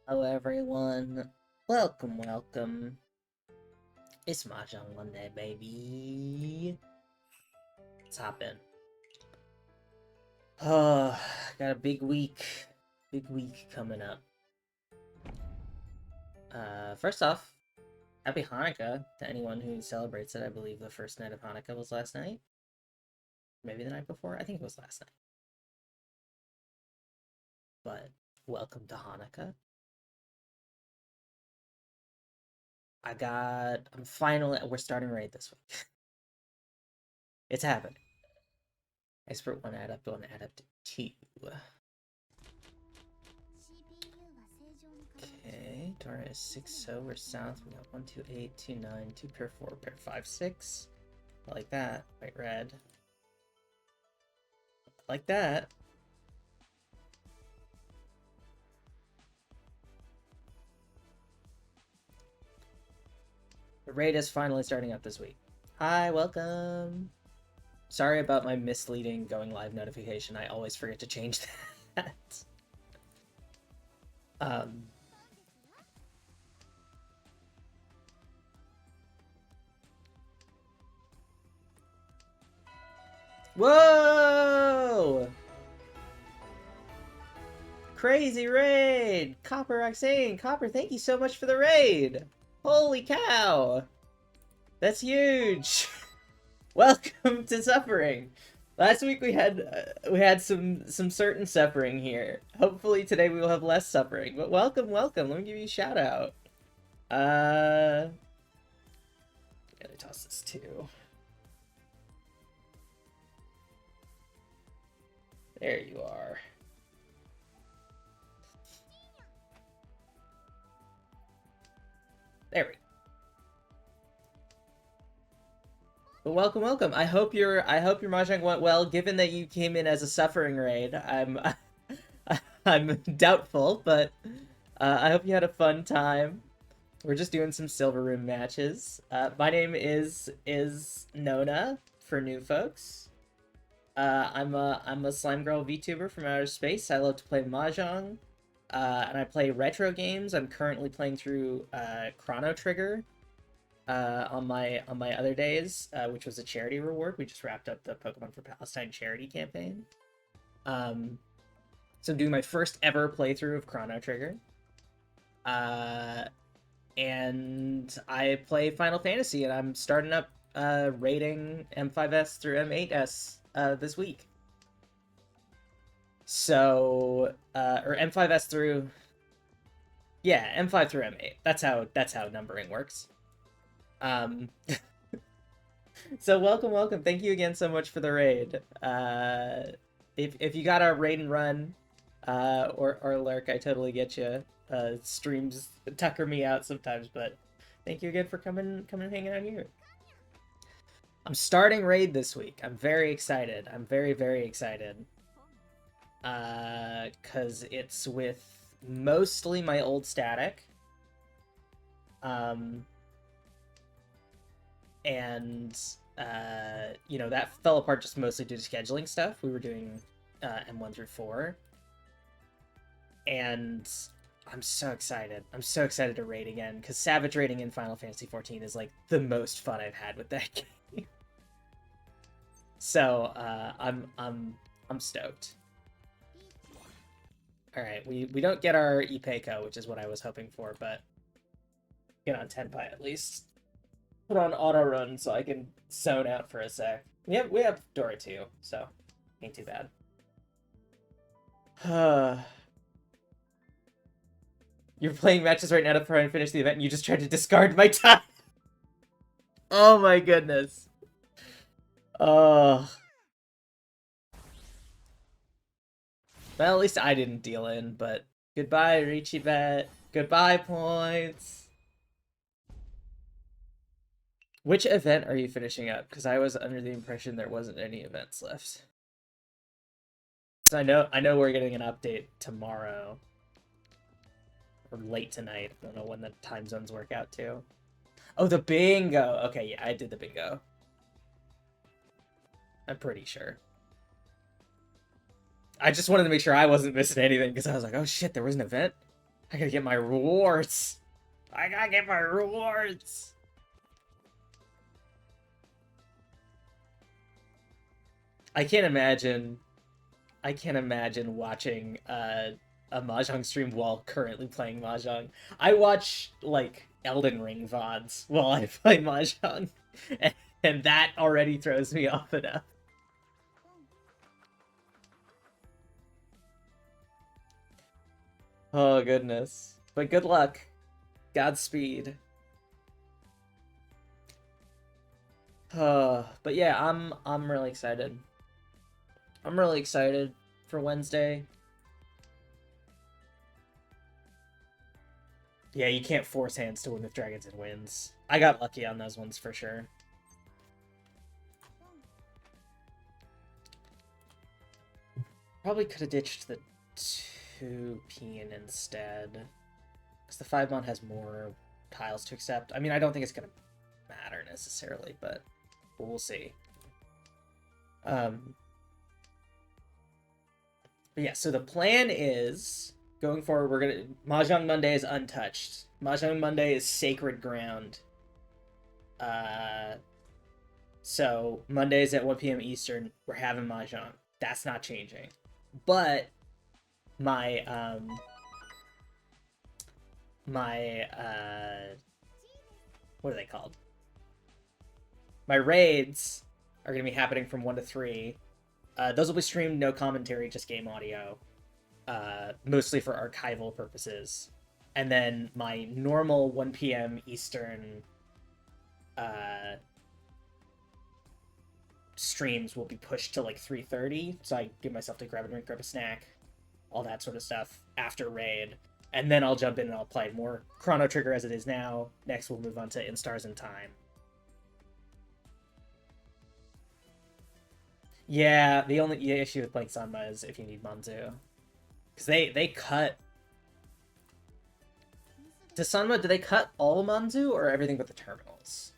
Hello everyone. Welcome. It's Mahjong Monday, baby. Let's hop in. Oh, got a big week. Big week coming up. First off, happy Hanukkah to anyone who celebrates it. I believe the first night of Hanukkah was last night. Maybe the night before? I think it was last night. But welcome to Hanukkah. We're starting raid this week. It's happening. Expert 1 Adept 1 Adept 2. Okay, Dora is 6, so we're south. We got 1, 2, 8, 2, 9, 2 pair 4, pair 5, 6. I like that. White, red. I like that. The raid is finally starting up this week. Hi, welcome. Sorry about my misleading going live notification. I always forget to change that. Whoa! Crazy raid! Copper Roxane! Copper, thank you so much for the raid! Holy cow! That's huge! Welcome to suffering! Last week we had some certain suffering here. Hopefully today we will have less suffering. But welcome. Let me give you a shout out. Gotta toss this too. There you are. There we go. But welcome. I hope your Mahjong went well, given that you came in as a suffering raid. I'm doubtful, but I hope you had a fun time. We're just doing some silver room matches. My name is Nona for new folks. I'm a slime girl VTuber from outer space. I love to play Mahjong, and I play retro games. I'm currently playing through Chrono Trigger on my other days, which was a charity reward. We just wrapped up the Pokemon for Palestine charity campaign. So I'm doing my first ever playthrough of Chrono Trigger. And I play Final Fantasy, and I'm starting up rating M5S through M8S this week. So, or M5S through, yeah, M5 through M8. That's how numbering works. So welcome. Thank you again so much for the raid. If you got a raid and run, or lurk, I totally get you. Streams tucker me out sometimes, but thank you again for coming hanging out here. I'm starting raid this week. I'm very excited. I'm very excited. Cause it's with mostly my old static. And you know, that fell apart just mostly due to scheduling stuff. We were doing M1 through 4. And I'm so excited. I'm so excited to raid again, because Savage raiding in Final Fantasy XIV is like the most fun I've had with that game. So I'm stoked. All right, we don't get our Ipeco, which is what I was hoping for, but get on Tenpai at least. Put on auto run so I can zone out for a sec. We have Dora too, so ain't too bad. You're playing matches right now to try and finish the event, and you just tried to discard my time. Oh my goodness. Oh. Well, at least I didn't deal in, but goodbye, Richie Bet. Goodbye, points. Which event are you finishing up? Because I was under the impression there wasn't any events left. So I know we're getting an update tomorrow. Or late tonight. I don't know when the time zones work out too. Oh, the bingo! Okay, yeah, I did the bingo. I'm pretty sure. I just wanted to make sure I wasn't missing anything, because I was like, oh shit, there was an event? I gotta get my rewards. I gotta get my rewards. I can't imagine watching a Mahjong stream while currently playing Mahjong. I watch, like, Elden Ring VODs while I play Mahjong, and that already throws me off enough. Oh, goodness. But good luck. Godspeed. But yeah, I'm really excited. I'm really excited for Wednesday. Yeah, you can't force hands to win with dragons and winds. I got lucky on those ones for sure. Probably could have ditched the 2 Peen instead. Because the 5 mon has more tiles to accept. I mean, I don't think it's going to matter necessarily, but we'll see. But yeah, so the plan is, going forward, we're going to... Mahjong Monday is untouched. Mahjong Monday is sacred ground. So Mondays at 1 p.m. Eastern, we're having Mahjong. That's not changing. But my what are they called? My raids are going to be happening from 1 to 3. Those will be streamed, no commentary, just game audio. Mostly for archival purposes. And then my normal 1 p.m. Eastern streams will be pushed to like 3:30, so I give myself to grab a drink, grab a snack, all that sort of stuff after raid, and then I'll jump in and I'll play more Chrono Trigger as it is now. Next we'll move on to In Stars and Time. Yeah, the only issue with playing Sanma is if you need Manzu, because they cut. Does Sanma, do they cut all Manzu or everything but the terminals?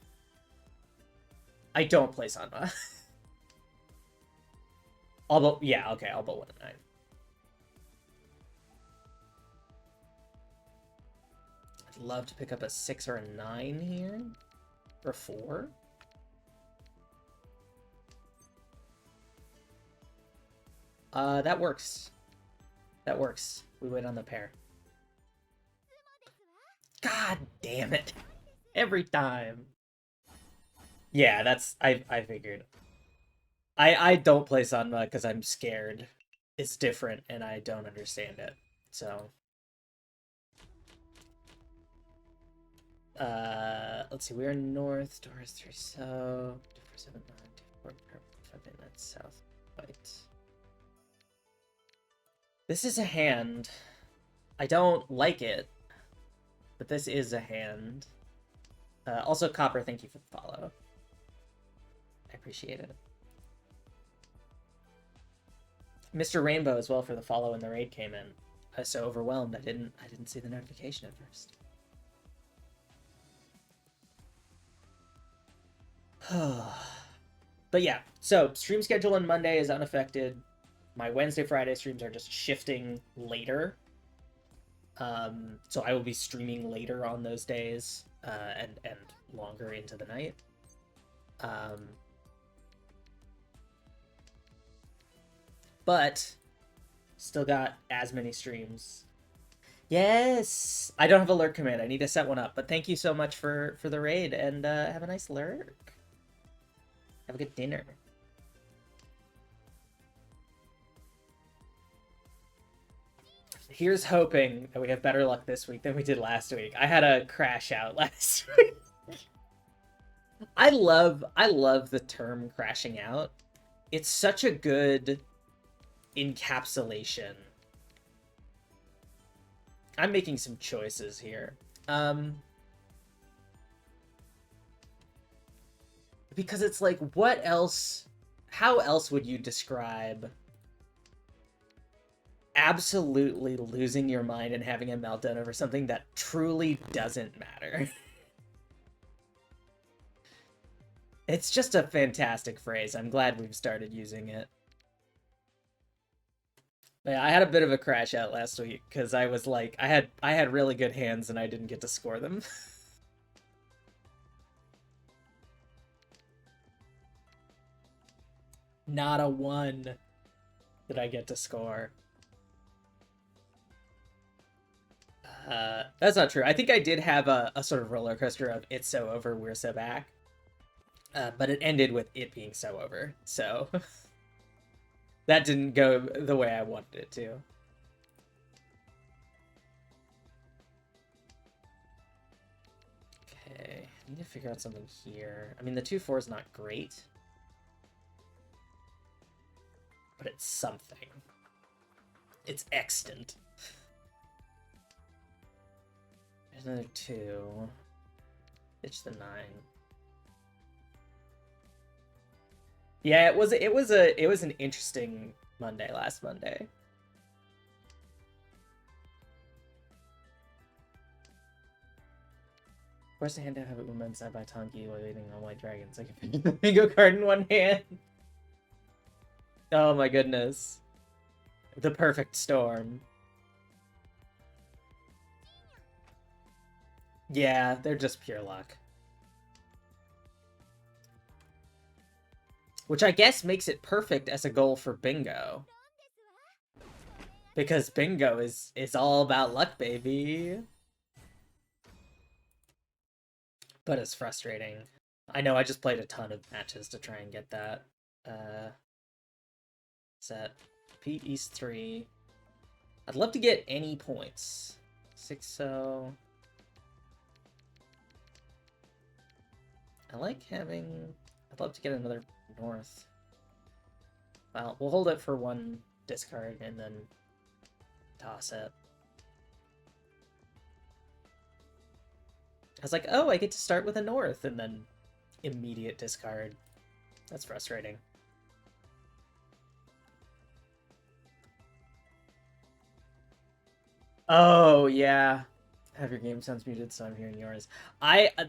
I don't play Sanma. Although, yeah, okay, I'll but 1 and 9. I'd love to pick up a 6 or a 9 here. Or 4. That works. That works. We wait on the pair. God damn it. Every time. Yeah, that's... I figured. I don't play Sanma because I'm scared. It's different and I don't understand it. So... let's see, we're north, doors 3 so... 247, 9, 2, 4, 5 minutes south, right. This is a hand. I don't like it, but this is a hand. Also, Copper, thank you for the follow. I appreciate it. Mr. Rainbow as well for the follow when the raid came in. I was so overwhelmed I didn't see the notification at first. But yeah, so stream schedule on Monday is unaffected. My Wednesday, Friday streams are just shifting later. So I will be streaming later on those days, and longer into the night. But still got as many streams. Yes! I don't have a lurk command. I need to set one up. But thank you so much for the raid, and have a nice lurk. Have a good dinner. Here's hoping that we have better luck this week than we did last week. I had a crash out last week. I love the term crashing out. It's such a good encapsulation. I'm making some choices here. Because it's like, what else? How else would you describe absolutely losing your mind and having a meltdown over something that truly doesn't matter? It's just a fantastic phrase. I'm glad we've started using it. Yeah, I had a bit of a crash out last week because I was like, I had really good hands and I didn't get to score them. Not a one did I get to score. That's not true. I think I did have a sort of roller coaster of it's so over, we're so back. But it ended with it being so over. So that didn't go the way I wanted it to. Okay, I need to figure out something here. I mean, the 2-4 is not great, but it's something. It's extant. There's another 2. Ditch the 9. Yeah, it was an interesting Monday last Monday. Force the hand to have it movement side by Tonki while waiting on white dragons. I can pick the bingo card in one hand. Oh my goodness. The perfect storm. Yeah, they're just pure luck. Which I guess makes it perfect as a goal for bingo. Because bingo is all about luck, baby. But it's frustrating. I know I just played a ton of matches to try and get that. Set. Pete East 3. I'd love to get any points. 6-0. I like having... I'd love to get another North. Well, we'll hold it for one discard and then toss it. I was like, oh, I get to start with a North and then immediate discard. That's frustrating. Oh, yeah. Have your game sounds muted, so I'm hearing yours.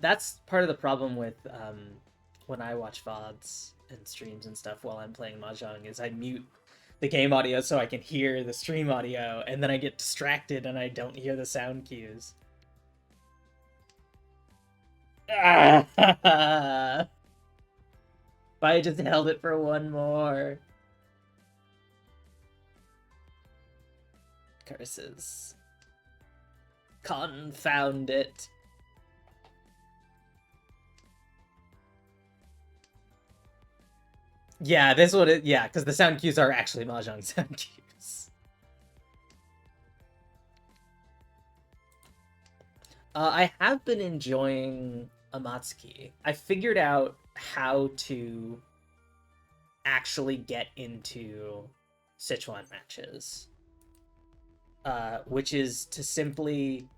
That's part of the problem with when I watch VODs and streams and stuff while I'm playing Mahjong is I mute the game audio so I can hear the stream audio, and then I get distracted and I don't hear the sound cues. If I just held it for one more. Curses. Confound it. Yeah, this one, yeah, because the sound cues are actually Mahjong sound cues. I have been enjoying Amatsuki. I figured out how to actually get into Sichuan matches. Which is to simply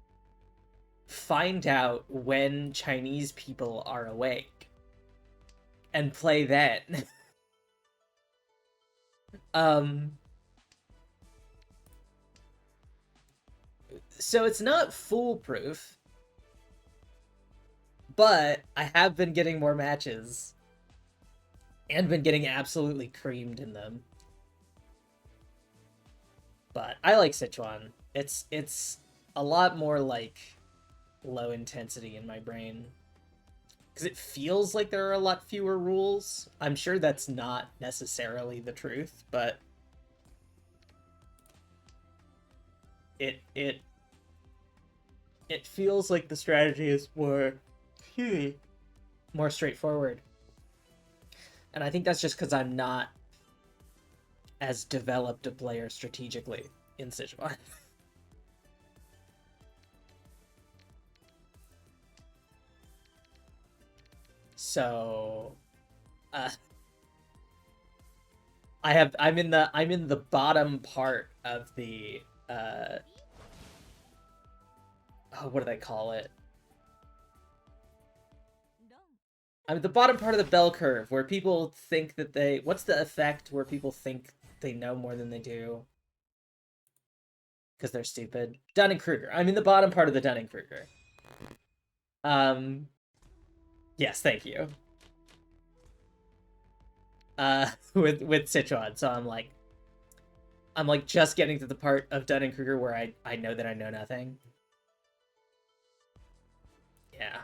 find out when Chinese people are awake and play then. So it's not foolproof, but I have been getting more matches and been getting absolutely creamed in them. But I like Sichuan. It's a lot more like low intensity in my brain. Because it feels like there are a lot fewer rules. I'm sure that's not necessarily the truth, but it feels like the strategy is more straightforward. And I think that's just because I'm not as developed a player strategically in Sichuan. So I'm in the bottom part of the what do they call it? I'm at the bottom part of the bell curve where people think that what's the effect where people think they know more than they do? Because they're stupid. Dunning-Kruger. I'm in the bottom part of the Dunning-Kruger. Yes, thank you. With Sichuan, so I'm I'm like just getting to the part of Dunning-Kruger where I know that I know nothing. Yeah.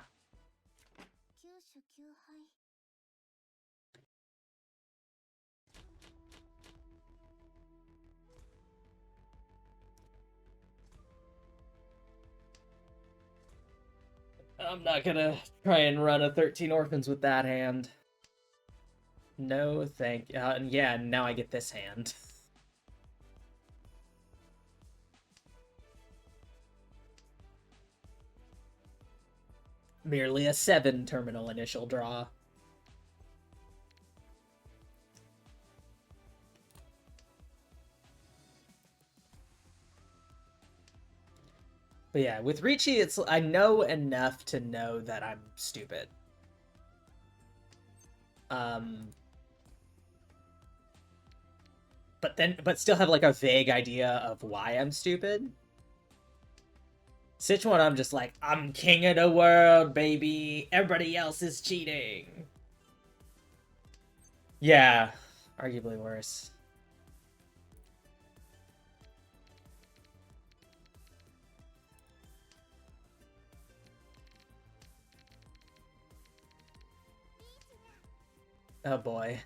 I'm not gonna try and run a 13 Orphans with that hand. No, thank you. And yeah, now I get this hand. Merely a 7 terminal initial draw. But yeah, with Ricci, it's I know enough to know that I'm stupid. But still have like a vague idea of why I'm stupid. Sichuan, I'm just like, I'm king of the world, baby. Everybody else is cheating. Yeah, arguably worse. Oh boy.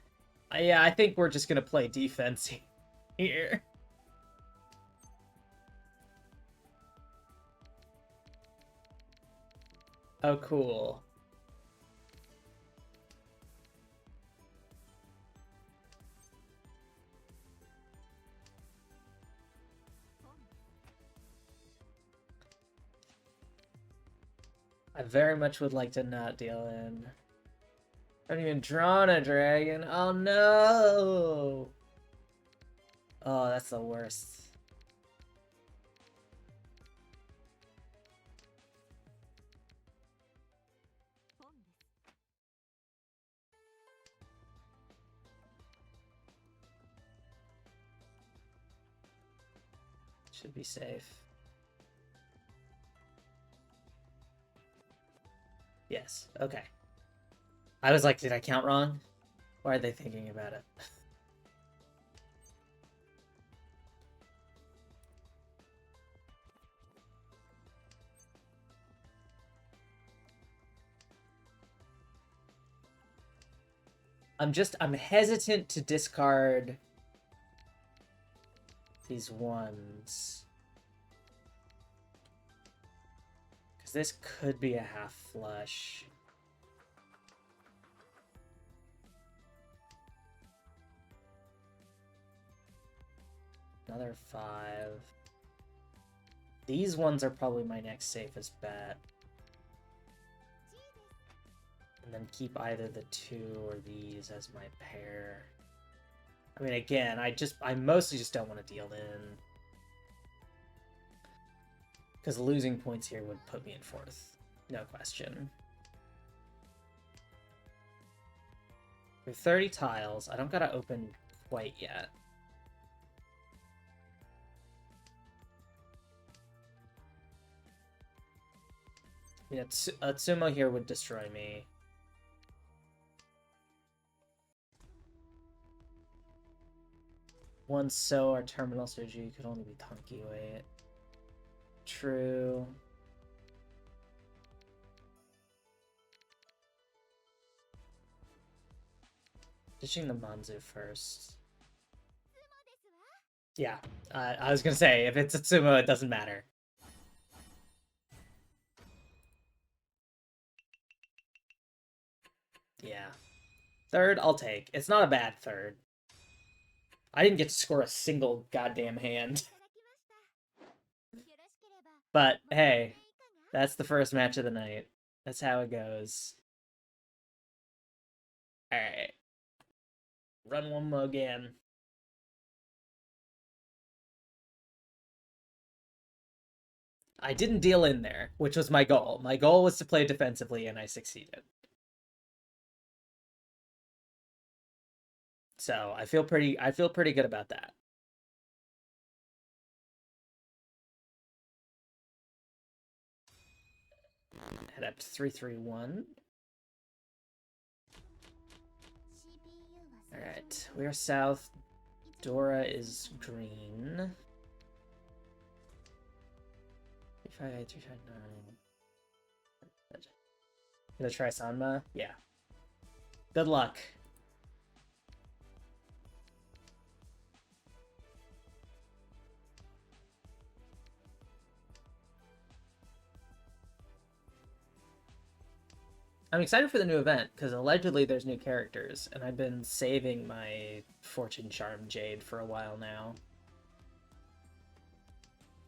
Yeah, I think we're just gonna play defense here. Oh, cool. I very much would like to not deal in. I haven't even drawn a dragon. Oh no! Oh, that's the worst. Should be safe. Yes, okay. I was like, did I count wrong? Why are they thinking about it? I'm hesitant to discard these ones. Because this could be a half flush. Another 5. These ones are probably my next safest bet. And then keep either the 2 or these as my pair. I mean, again, I mostly just don't want to deal in. Because losing points here would put me in 4th. No question. With 30 tiles, I don't gotta open quite yet. Yeah, Tsumo here would destroy me. One so our terminal surgery could only be Tonki weight. True. Ditching the Manzu first. Yeah, I was gonna say, if it's a Tsumo, it doesn't matter. Yeah. 3rd, I'll take. It's not a bad 3rd. I didn't get to score a single goddamn hand. But, hey, that's the first match of the night. That's how it goes. Alright. Run one more again. I didn't deal in there, which was my goal. My goal was to play defensively, and I succeeded. So I feel pretty good about that. Head up to 331. Alright, we are south. Dora is green. 358, 359. Gonna try Sanma? Yeah. Good luck. I'm excited for the new event, because allegedly there's new characters, and I've been saving my Fortune Charm Jade for a while now.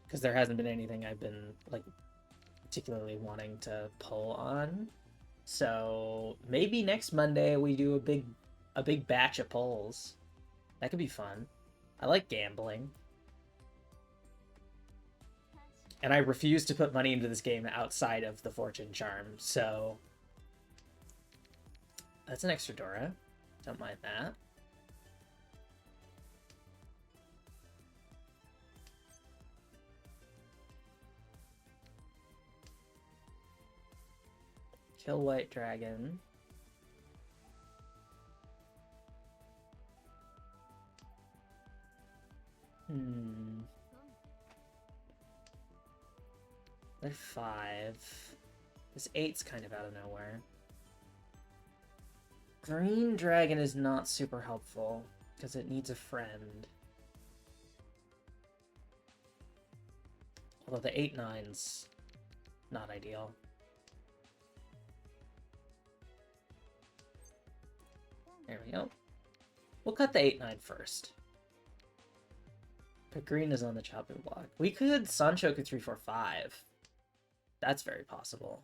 Because there hasn't been anything I've been, like, particularly wanting to pull on. So maybe next Monday we do a big batch of pulls. That could be fun. I like gambling. And I refuse to put money into this game outside of the Fortune Charm, so that's an extra Dora. Don't mind that. Kill White Dragon. They're 5. This 8's kind of out of nowhere. Green Dragon is not super helpful, because it needs a friend. Although the 8/9's not ideal. There we go. We'll cut the 8/9 first. But green is on the chopping block. We could Sanchoku 3/4/5. That's very possible.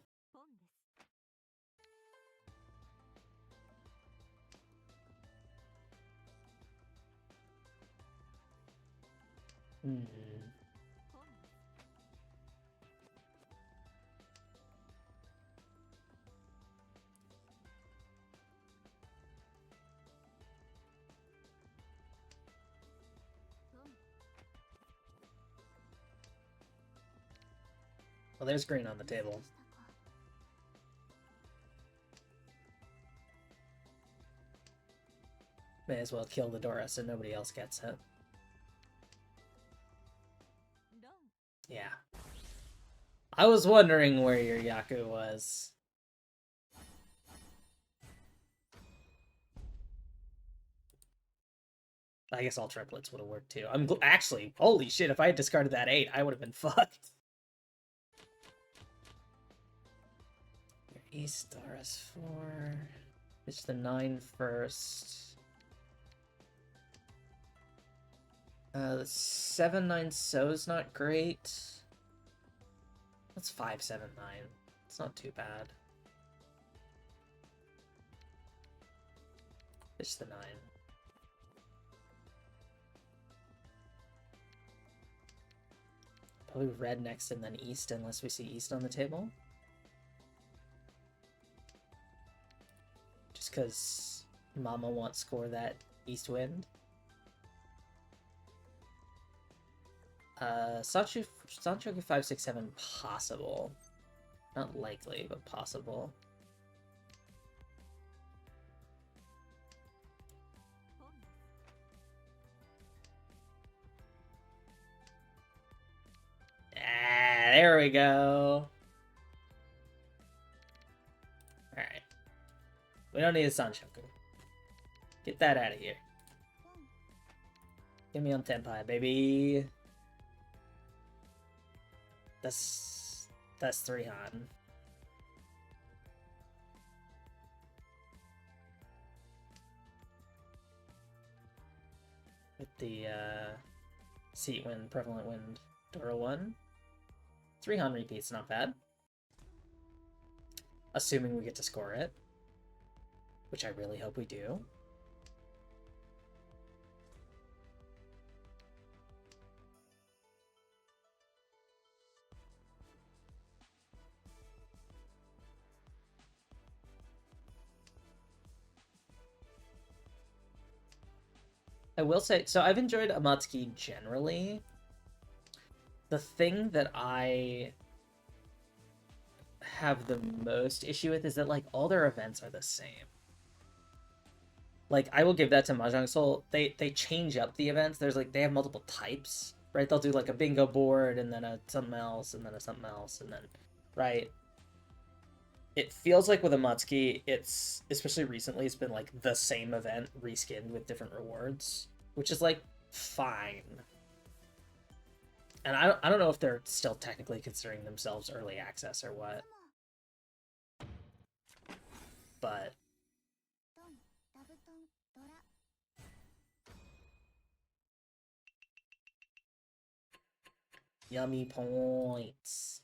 Well, there's green on the table. May as well kill the Dora so nobody else gets it. Yeah. I was wondering where your Yaku was. I guess all triplets would have worked too. I'm actually, holy shit, if I had discarded that 8, I would have been fucked. East RS4. It's the 9 first. The 7/9 So's not great. That's 5/7/9. It's not too bad. It's the 9. Probably red next and then east, unless we see east on the table. Just because Mama won't score that east wind. Sanchoku 5/6/7 possible. Not likely, but possible. Ah, there we go. Alright. We don't need a Sanchoku. Get that out of here. Get me on Tenpai, baby. That's 3 Han. With the Seat Wind, Prevalent Wind, Dora 1. 3 Han repeats, not bad. Assuming we get to score it. Which I really hope we do. I will say, so I've enjoyed Amatsuki generally. The thing that I have the most issue with is that, like, all their events are the same. Like, I will give that to Mahjong Soul. They change up the events. There's like they have multiple types, right? They'll do like a bingo board and then a something else and then a something else and then, right? It feels like with a Mutsuki, it's especially recently, it's been like the same event reskinned with different rewards, which is like fine. And I don't know if they're still technically considering themselves early access or what, but yummy points.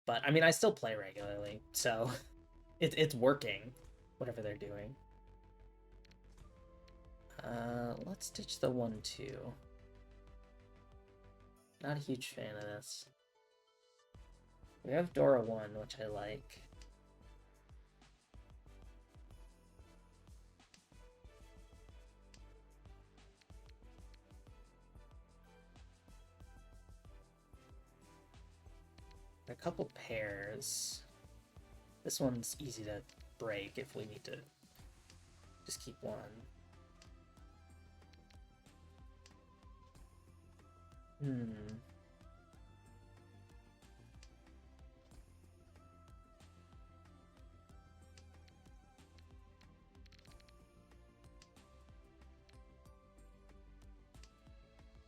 But I mean, I still play regularly, so it's working, whatever they're doing. Let's ditch the 1-2. Not a huge fan of this. We have Dora 1, which I like. A couple pairs. This one's easy to break if we need to just keep one.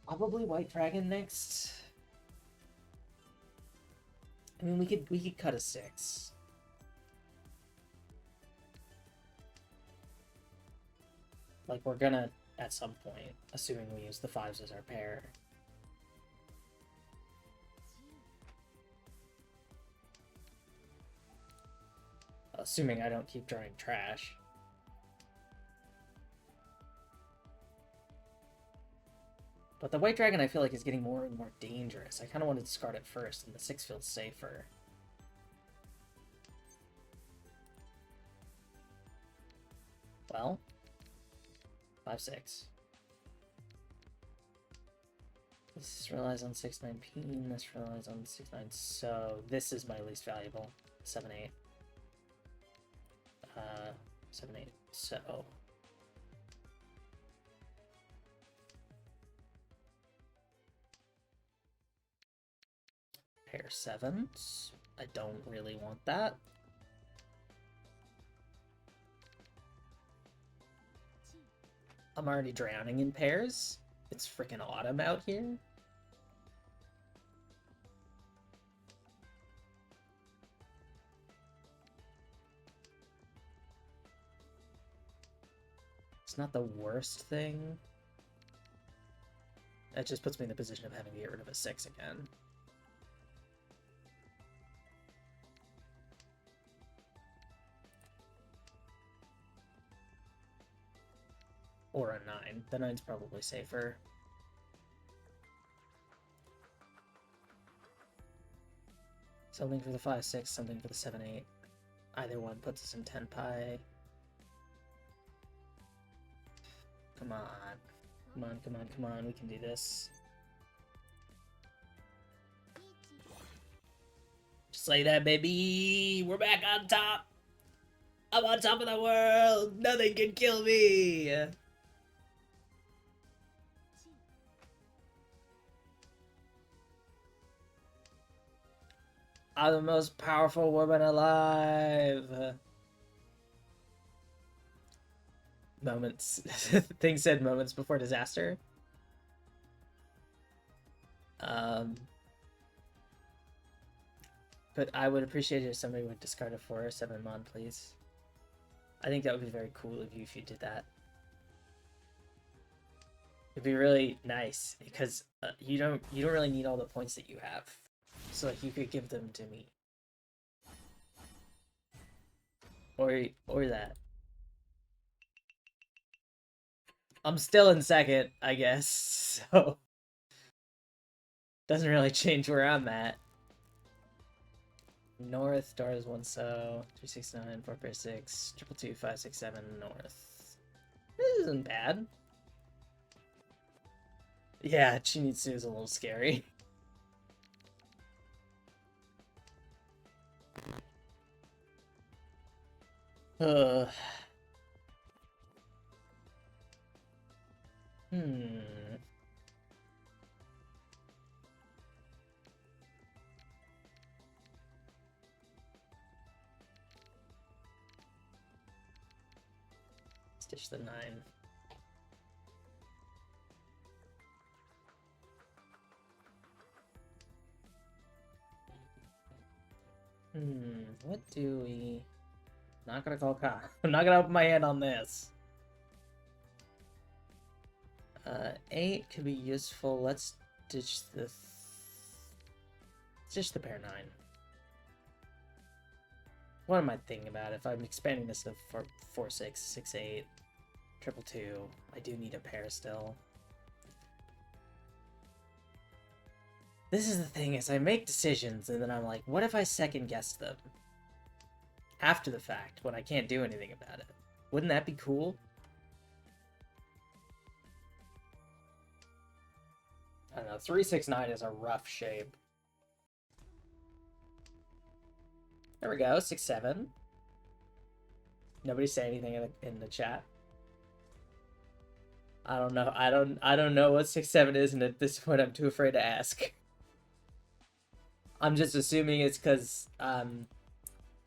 Probably White Dragon next. I mean, we could cut a 6. Like, we're gonna, at some point, assuming we use the 5s as our pair. Assuming I don't keep drawing trash. But the White Dragon, I feel like, is getting more and more dangerous. I kind of want to discard it first, and the 6 feels safer. Well, 5-6. This relies on 6-9 this relies on 6-9, so this is my least valuable. 7-8. 7-8, so... Pair 7s. I don't really want that. I'm already drowning in pairs. It's freaking autumn out here. It's not the worst thing. It just puts me in the position of having to get rid of a 6 again. Or a 9. The 9's probably safer. Something for the 5-6, something for the 7-8. Either one puts us in 10 pi. Come on. Come on, come on, come on. We can do this. Just like that, baby! We're back on top! I'm on top of the world! Nothing can kill me! I'm the most powerful woman alive! Moments. Thing said moments before disaster. But I would appreciate it if somebody would discard a 4 or 7 mon, please. I think that would be very cool of you if you did that. It'd be really nice because you don't really need all the points that you have, so like you could give them to me, or that. I'm still in second, I guess, so doesn't really change where I'm at. North, Dora's 1 so 369 4 pair 6 222 567 north. This isn't bad. Yeah, Chinitsu is a little scary. Ditch the 9. What do we... Not gonna call Ka. I'm not gonna open my hand on this. 8 could be useful. Let's ditch the... Let's ditch the pair 9. What am I thinking about? If I'm expanding this to 4-6, 6-8, 2-2, I do need a pair still. This is the thing, is I make decisions and then I'm like, what if I second guess them? After the fact, when I can't do anything about it. Wouldn't that be cool? I don't know, 3-6-9 is a rough shape. There we go, 6-7. Nobody say anything in the chat. I don't know. I don't know what 6-7 is, and at this point I'm too afraid to ask. I'm just assuming it's because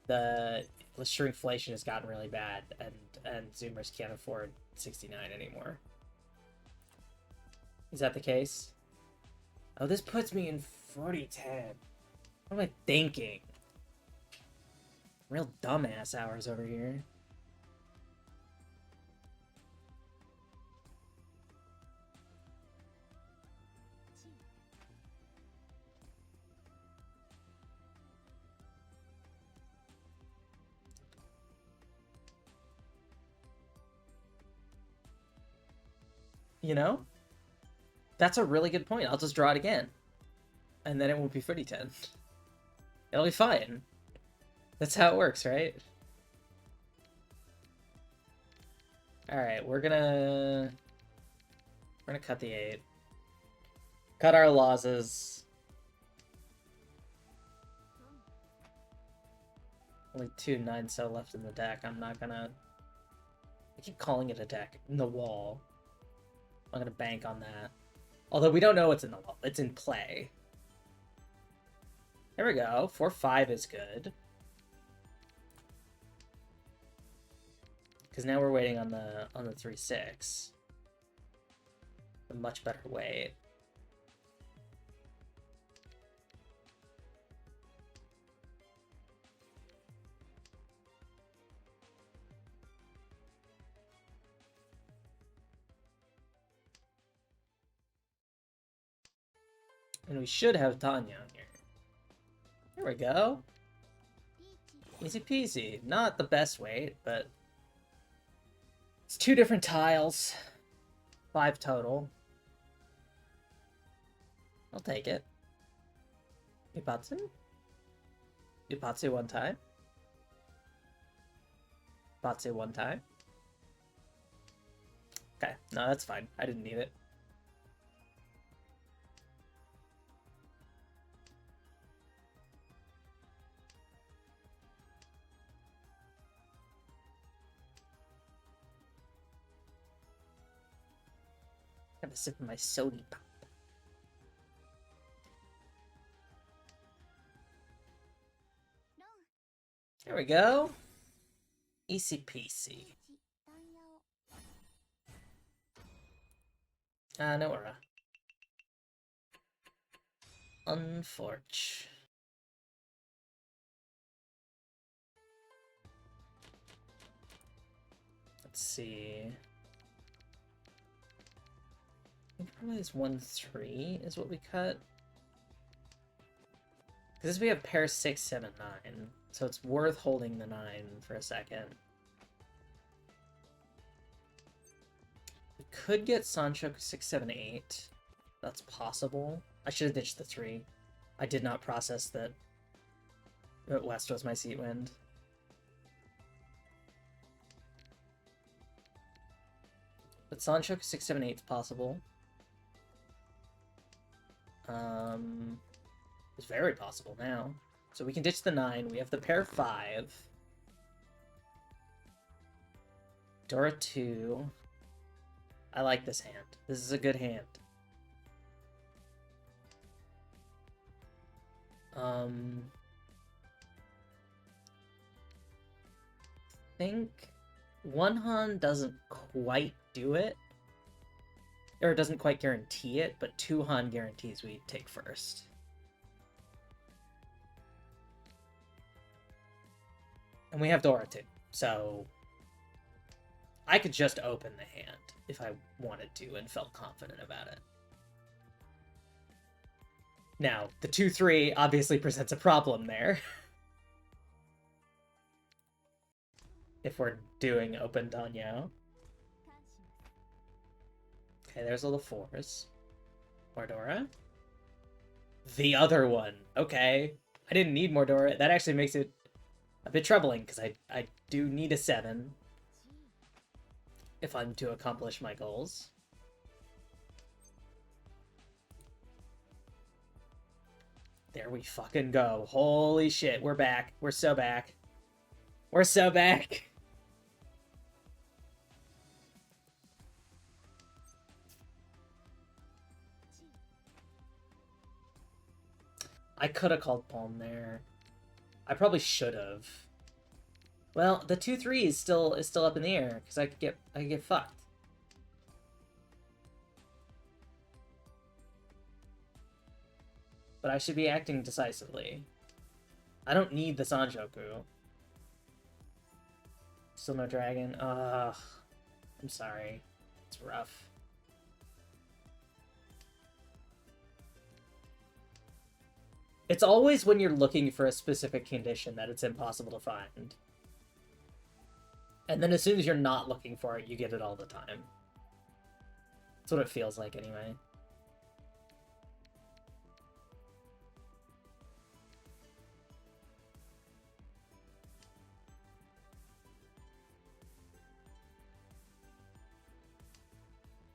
the shrinkflation has gotten really bad, and Zoomers can't afford 69 anymore. Is that the case? Oh, this puts me in 40-10. What am I thinking? Real dumbass hours over here. You know? That's a really good point. I'll just draw it again. And then it won't be footy 10. It'll be fine. That's how it works, right? Alright, we're gonna cut the 8. Cut our losses. Only 2 9-cell left in the deck. I'm not gonna... I keep calling it a deck. In the wall. I'm gonna bank on that. Although we don't know what's in the wall. It's in play. There we go. 4-5 is good. Because now we're waiting on the 3-6. A much better weight. And we should have Tanya on here. There we go. Easy peasy. Not the best weight, but... It's 2 different tiles. 5 total. I'll take it. Ipatsu? Ipatsu 1 time. Ipatsu 1 time. Okay, no, that's fine. I didn't need it. Have a sip of my soda pop. There we go. Easy peasy. Nora. Unfortunate. Let's see. I think probably this 1-3 is what we cut. Because we have pair 6, 7, 9. So it's worth holding the 9 for a second. We could get Sancho 6, 7, 8. That's possible. I should have ditched the 3. I did not process that West was my seat wind. But Sancho 6, 7, 8 is possible. It's very possible now. So we can ditch the 9. We have the pair 5. Dora 2. I like this hand. This is a good hand. I think one Han doesn't quite do it, or it doesn't quite guarantee it, but two Han guarantees we take first. And we have Dora too, so I could just open the hand if I wanted to and felt confident about it. Now, the 2-3 obviously presents a problem there. If we're doing open Danyo. Okay, there's all the 4s. More Dora. The other one. Okay. I didn't need more Dora. That actually makes it a bit troubling, because I do need a 7 if I'm to accomplish my goals. There we fucking go. Holy shit, we're back. We're so back. We're so back. I could have called Palm there. I probably should have. Well, the 2-3 is still up in the air, because I could get fucked. But I should be acting decisively. I don't need the Sanjoku. Still no dragon. Ugh. I'm sorry. It's rough. It's always when you're looking for a specific condition that it's impossible to find. And then as soon as you're not looking for it, you get it all the time. That's what it feels like anyway.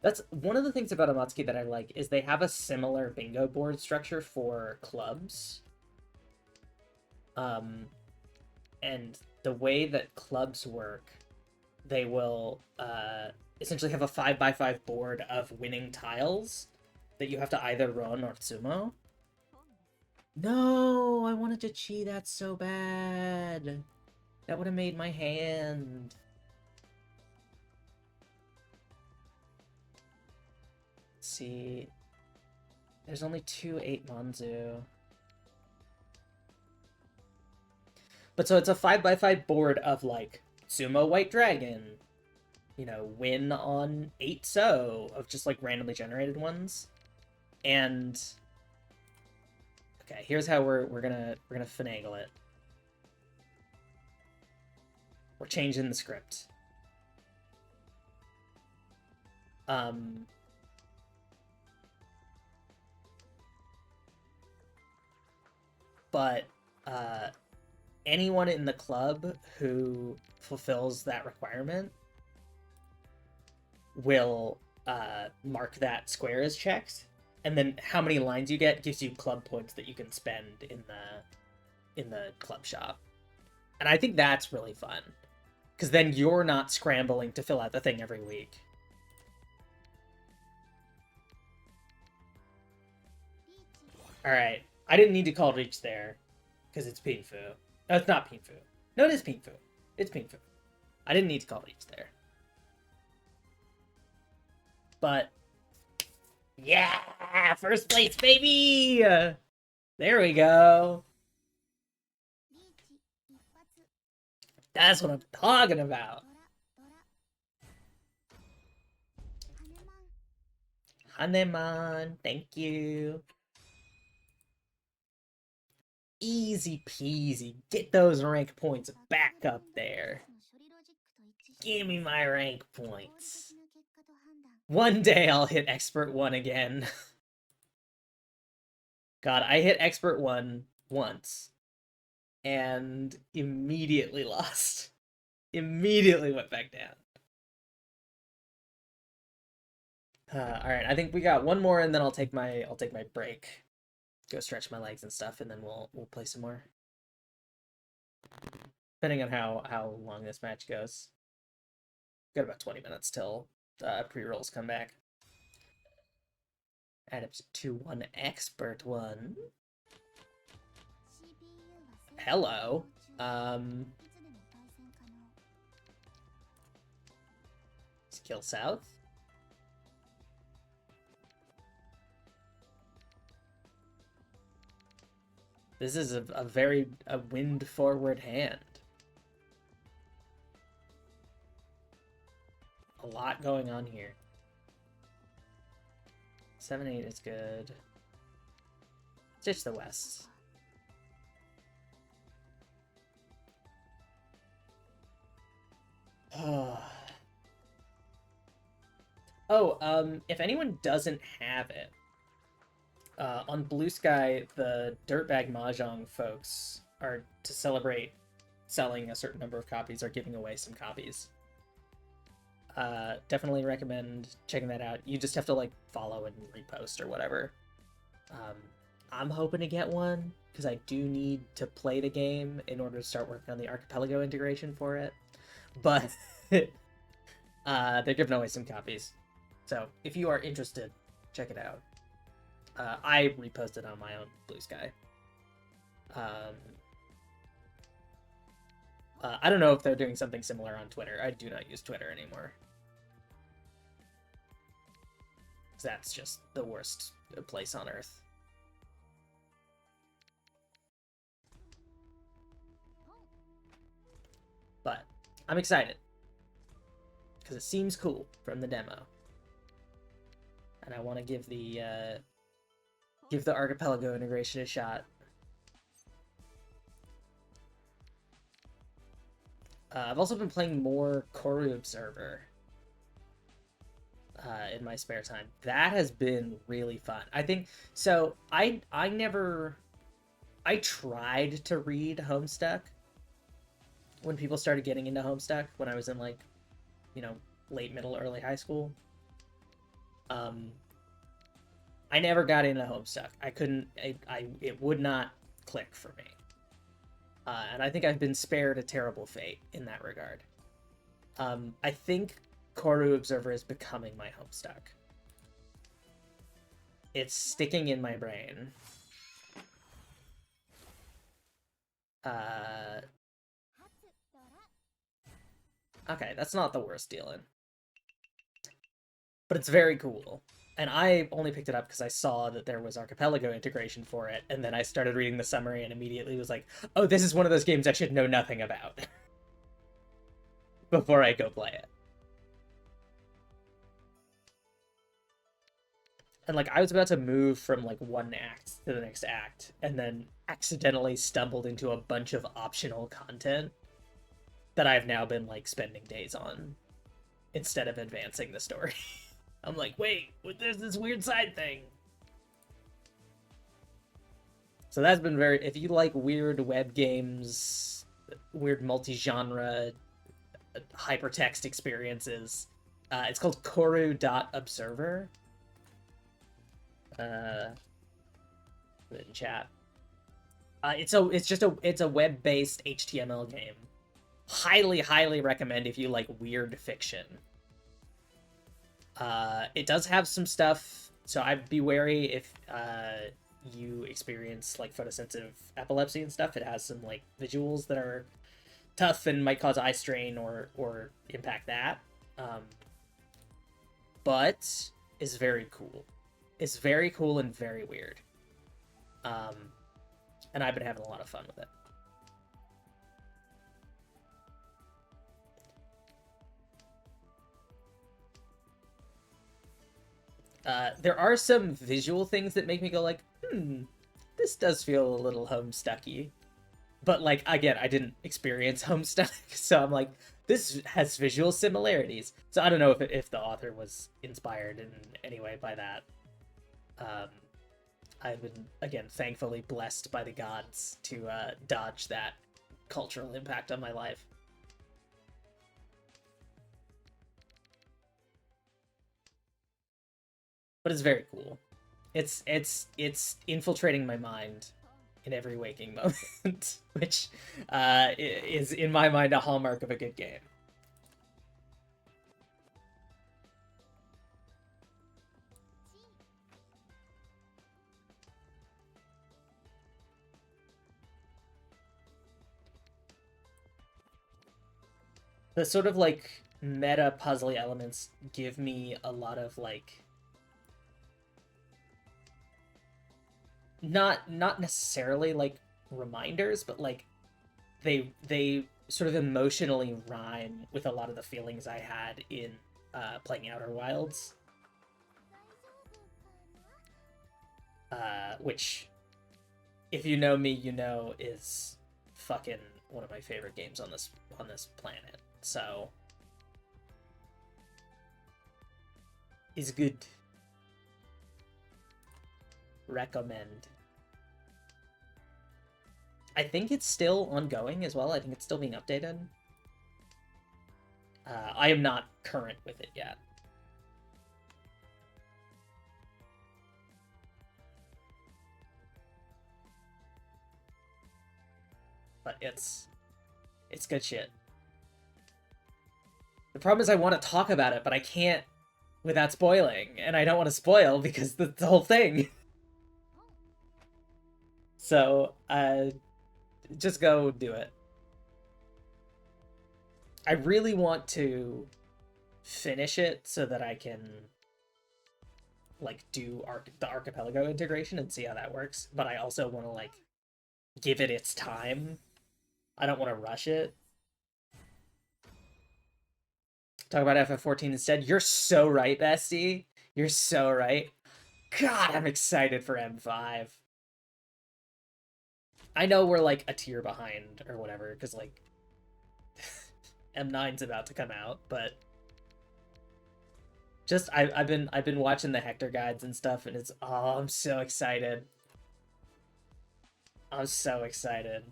That's one of the things about Amatsuki that I like, is they have a similar bingo board structure for clubs. And the way that clubs work, they will essentially have a 5x5 board of winning tiles that you have to either run or tsumo. No, I wanted to chi that so bad. That would have made my hand. Let's see. There's only 2 8 Manzu. But so it's a 5x5 board of, like, Sumo White Dragon, you know, win on 8 So, of just, like, randomly generated ones. And okay, here's how we're gonna finagle it. We're changing the script. But anyone in the club who fulfills that requirement will mark that square as checked, and then how many lines you get gives you club points that you can spend in the club shop. And I think that's really fun, because then you're not scrambling to fill out the thing every week. Alright, I didn't need to call Reach there, because it's Pinfu. No, it's not Pinfu. No, it is Pinfu. It's Pinfu. I didn't need to call Reach there. But, yeah! First place, baby! There we go. That's what I'm talking about. Haneman, thank you. Easy peasy. Get those rank points back up there. Give me my rank points. One day I'll hit Expert 1 again. God, I hit Expert 1 once. And immediately lost. Immediately went back down. Alright, I think we got one more and then I'll take my break. Go stretch my legs and stuff, and then we'll play some more. Depending on how long this match goes. Got about 20 minutes till pre-rolls come back. Add up to 1 Expert 1. Hello. Kill south. This is a very wind forward hand. A lot going on here. 7-8 is good. Ditch the west. If anyone doesn't have it, on Blue Sky, the Dirtbag Mahjong folks are, to celebrate selling a certain number of copies, are giving away some copies. Definitely recommend checking that out. You just have to, like, follow and repost or whatever. I'm hoping to get one, because I do need to play the game in order to start working on the Archipelago integration for it. But they're giving away some copies. So if you are interested, check it out. I reposted on my own Blue Sky. I don't know if they're doing something similar on Twitter. I do not use Twitter anymore. That's just the worst place on earth. But I'm excited because it seems cool from the demo, and I want to give the Archipelago integration a shot. I've also been playing more Koru Observer in my spare time. That has been really fun. I think so. I tried to read Homestuck when people started getting into Homestuck when I was in, like, you know, late middle, early high school. I never got into Homestuck. I couldn't. It would not click for me. And I think I've been spared a terrible fate in that regard. I think Koru Observer is becoming my Homestuck. It's sticking in my brain. Okay, that's not the worst dealing. But it's very cool. And I only picked it up because I saw that there was Archipelago integration for it, and then I started reading the summary and immediately was like, oh, this is one of those games I should know nothing about before I go play it. And, like, I was about to move from, like, one act to the next act, and then accidentally stumbled into a bunch of optional content that I've now been, like, spending days on instead of advancing the story. I'm like, wait, there's this weird side thing. So that's been very... If you like weird web games, weird multi-genre, hypertext experiences, it's called Koru.Observer. Put it in chat. It's a web-based HTML game. Highly recommend if you like weird fiction. It does have some stuff, so I'd be wary if you experience, like, photosensitive epilepsy and stuff. It has some, like, visuals that are tough and might cause eye strain or impact that. But is very cool. It's very cool and very weird. And I've been having a lot of fun with it. There are some visual things that make me go like, this does feel a little Homestucky. But, like, again, I didn't experience Homestuck, so I'm like, this has visual similarities. So I don't know if the author was inspired in any way by that. I've been, again, thankfully blessed by the gods to dodge that cultural impact on my life. But it's very cool. It's infiltrating my mind in every waking moment, which is, in my mind, a hallmark of a good game. The sort of, like, meta puzzly elements give me a lot of like not necessarily like reminders, but like they sort of emotionally rhyme with a lot of the feelings I had in playing Outer Wilds. Which, if you know me, you know is fucking one of my favorite games on this planet. So is good. Recommend. I think it's still ongoing as well. I think it's still being updated. I am not current with it yet. But it's good shit. The problem is I want to talk about it, but I can't without spoiling, and I don't want to spoil because the whole thing. So, just go do it. I really want to finish it so that I can like do the archipelago integration and see how that works, but I also want to like give it its time. I don't want to rush it. Talk about FF14 instead. You're so right, bestie. You're so right. God, I'm excited for M5. I know we're like a tier behind or whatever, because like M9's about to come out, but just I've been watching the Hector guides and stuff, and it's I'm so excited. I'm so excited.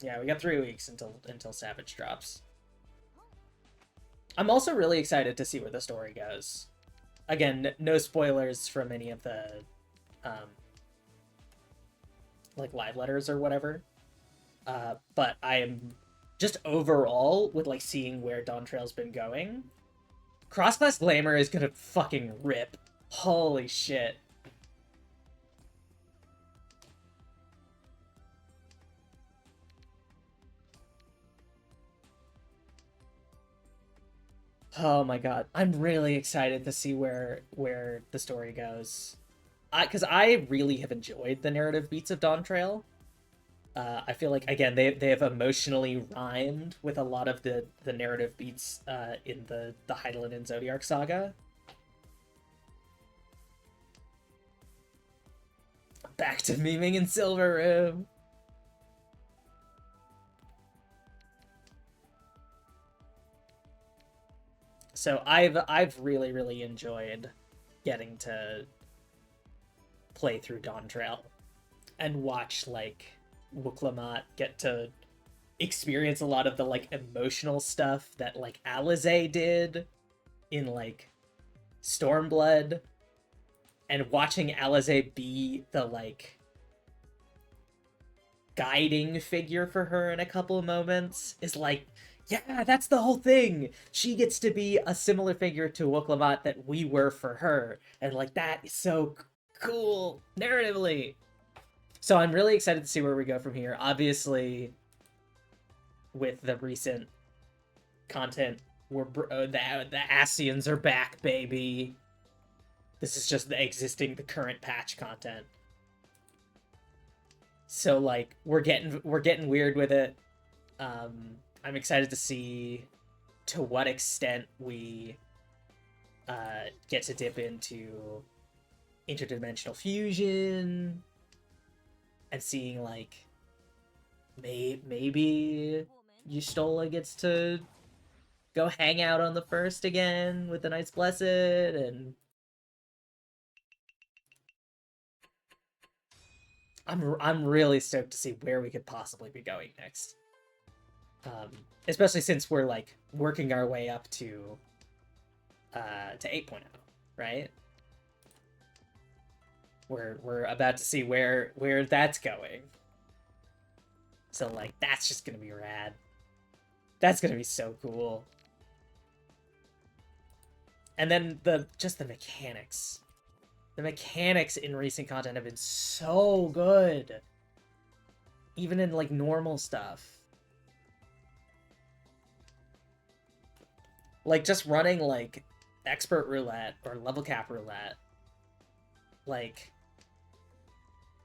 Yeah, we got 3 weeks until Savage drops. I'm also really excited to see where the story goes. Again, no spoilers from any of the like live letters or whatever. But I am just overall with like seeing where Dawn Trail's been going. Cross-class Glamour is gonna fucking rip. Holy shit. Oh my god. I'm really excited to see where the story goes. Because I really have enjoyed the narrative beats of Dawn Trail. I feel like again they have emotionally rhymed with a lot of the narrative beats in the Hydaelyn and Zodiark saga. Back to memeing in Silver Room. So I've really enjoyed getting to play through Dawn Trail and watch like Wuklamot get to experience a lot of the like emotional stuff that like Alizé did in like Stormblood, and watching Alizé be the like guiding figure for her in a couple of moments is like, yeah, that's the whole thing. She gets to be a similar figure to Wuklamot that we were for her, and like that is so cool narratively. So I'm really excited to see where we go from here. Obviously, with the recent content, the Ascians are back, baby. This is just the current patch content. So like we're getting weird with it. I'm excited to see to what extent we get to dip into interdimensional fusion and seeing like maybe Yustola gets to go hang out on the first again with the Knights Blessed, and I'm really stoked to see where we could possibly be going next. Especially since we're like working our way up to 8.0, right? We're about to see where that's going. So like that's just gonna be rad. That's gonna be so cool. And then the mechanics. The mechanics in recent content have been so good. Even in like normal stuff. Like, just running, like, expert roulette or level cap roulette, like,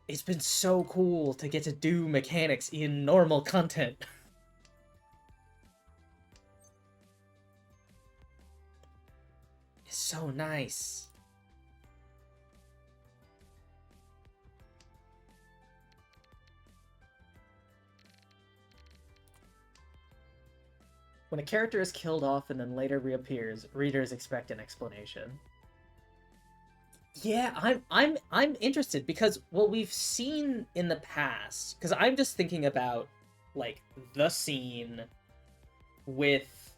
it's been so cool to get to do mechanics in normal content. It's so nice. When a character is killed off and then later reappears, readers expect an explanation. Yeah, I'm interested because what we've seen in the past, because I'm just thinking about like the scene with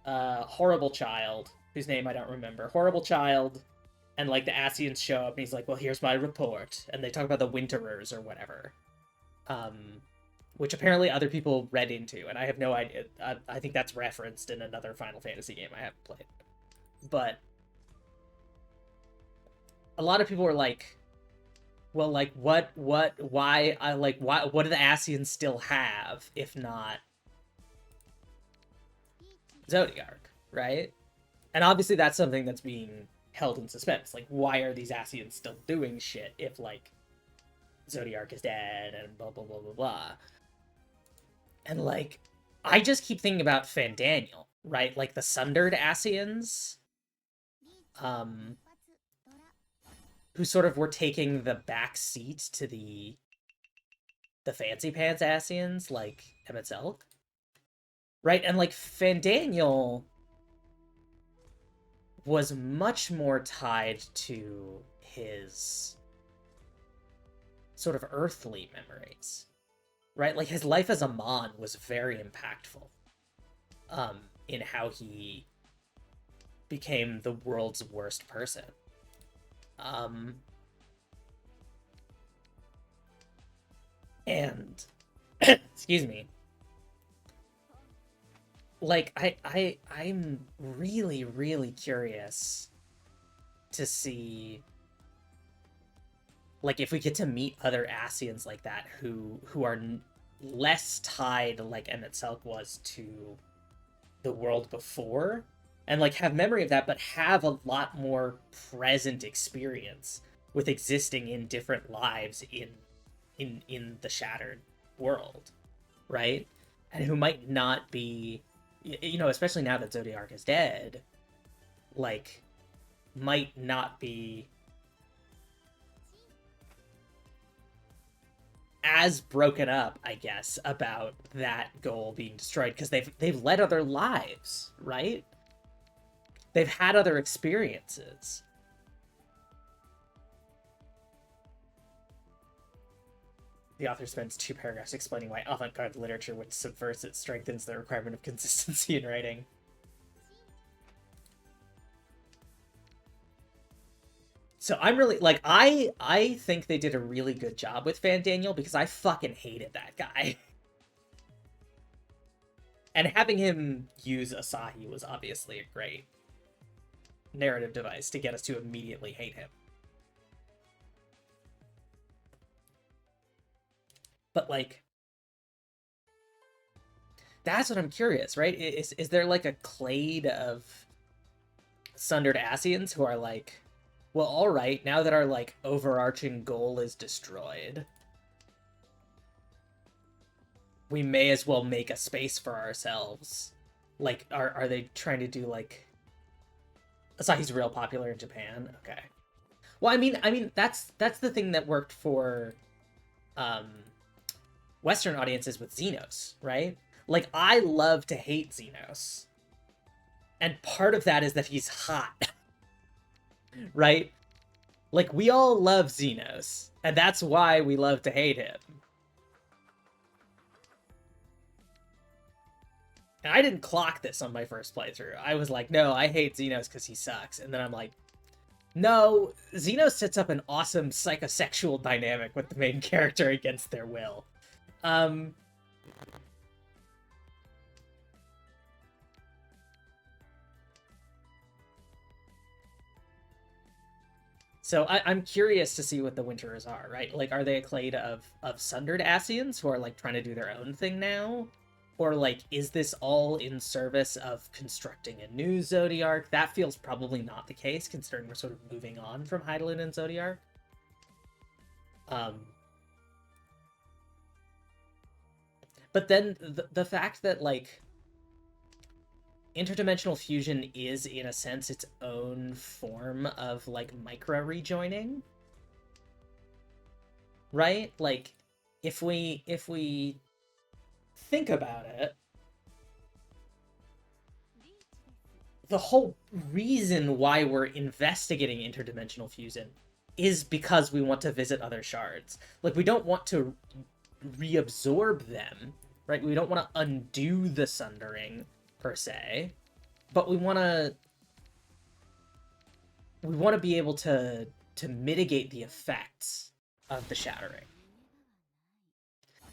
Horrible Child, whose name I don't remember. Horrible Child, and like the Asians show up and he's like, well, here's my report, and they talk about the Winterers or whatever. Which apparently other people read into, and I have no idea. I think that's referenced in another Final Fantasy game I haven't played. But a lot of people were like, well, like, what, why, what do the Asians still have, if not Zodiark, right? And obviously that's something that's being held in suspense. Like, why are these Asians still doing shit if, like, Zodiark is dead and blah, blah, blah, blah, blah. And, like, I just keep thinking about Fandaniel, right? Like, the Sundered Asians, who sort of were taking the back seat to the Fancy Pants Asians, like Emmett Selk. Right? And, like, Fandaniel was much more tied to his sort of earthly memories. Right? Like, his life as a Mon was very impactful in how he became the world's worst person. And excuse me. Like, I'm really, really curious to see, like, if we get to meet other Asians like that who are less tied, like Emmett Selk was, to the world before, and, like, have memory of that, but have a lot more present experience with existing in different lives in the Shattered world, right? And who might not be, you know, especially now that Zodiark is dead, like, might not be as broken up, I guess, about that goal being destroyed, because they've led other lives, right? They've had other experiences. The author spends 2 paragraphs explaining why avant-garde literature, which subverts it, strengthens the requirement of consistency in writing. So I'm really, like, I think they did a really good job with Fandaniel, because I fucking hated that guy. And having him use Asahi was obviously a great narrative device to get us to immediately hate him. But, like, that's what I'm curious, right? Is there, like, a clade of Sundered Asians who are like, well, alright, now that our, like, overarching goal is destroyed, we may as well make a space for ourselves. Like, are they trying to do, like... Asahi's real popular in Japan? Okay. Well, I mean, that's the thing that worked for, Western audiences with Xenos, right? Like, I love to hate Xenos. And part of that is that he's hot. Right? Like, we all love Xenos, and that's why we love to hate him. And I didn't clock this on my first playthrough. I was like, no, I hate Xenos because he sucks. And then I'm like, no, Xenos sets up an awesome psychosexual dynamic with the main character against their will. So I'm curious to see what the Winterers are, right? Like, are they a clade of Sundered Asians who are, like, trying to do their own thing now? Or, like, is this all in service of constructing a new Zodiarch? That feels probably not the case, considering we're sort of moving on from Hydaelyn and Zodiarch. But then the fact that, like, interdimensional fusion is, in a sense, its own form of, like, micro-rejoining, right? Like, if we think about it, the whole reason why we're investigating interdimensional fusion is because we want to visit other shards. Like, we don't want to reabsorb them, right? We don't want to undo the sundering, per se, but we want to be able to mitigate the effects of the shattering.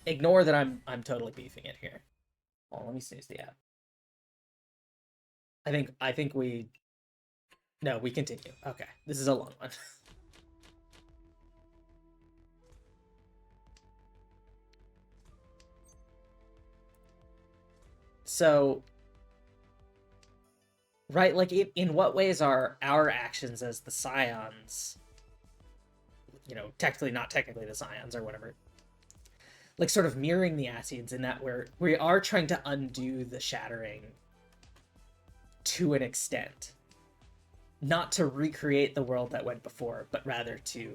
Ignore that I'm totally beefing it here. Oh, let me snooze the app. I think we... No, we continue. Okay, this is a long one. So, right, like, in what ways are our actions as the Scions, you know, not technically the Scions or whatever, like, sort of mirroring the Ascians in that we are trying to undo the shattering to an extent. Not to recreate the world that went before, but rather to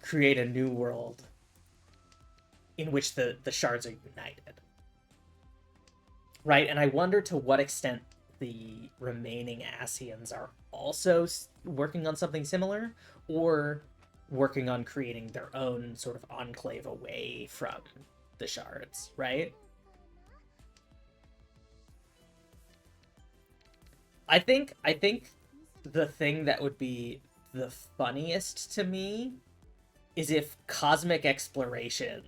create a new world in which the shards are united. Right, and I wonder to what extent the remaining Ascians are also working on something similar, or working on creating their own sort of enclave away from the shards, right? I think the thing that would be the funniest to me is if cosmic exploration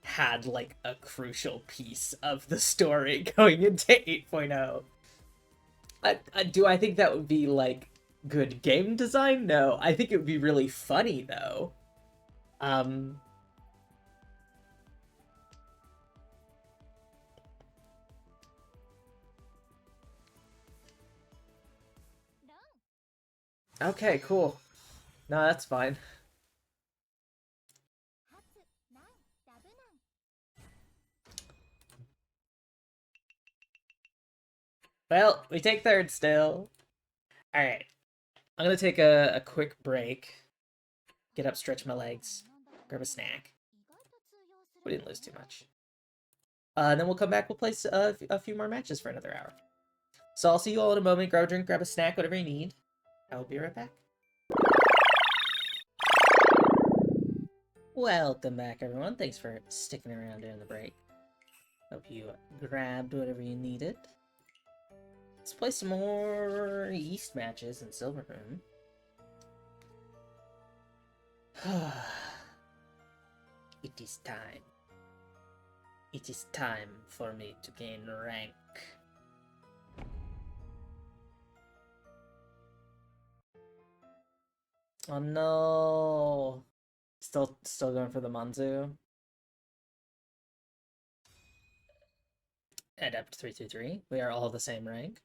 had, like, a crucial piece of the story going into 8.0. Do I think that would be, like, good game design? No. I think it would be really funny, though. Okay, cool. No, that's fine. Well, we take third still. Alright. I'm gonna take a quick break. Get up, stretch my legs, grab a snack. We didn't lose too much. And then we'll come back, we'll play a few more matches for another hour. So I'll see you all in a moment. Grab a drink, grab a snack, whatever you need. I will be right back. Welcome back, everyone. Thanks for sticking around during the break. Hope you grabbed whatever you needed. Let's play some more East matches in Silvermoon. It is time. It is time for me to gain rank. Oh no! Still going for the Manzu. Adept 323. We are all the same rank.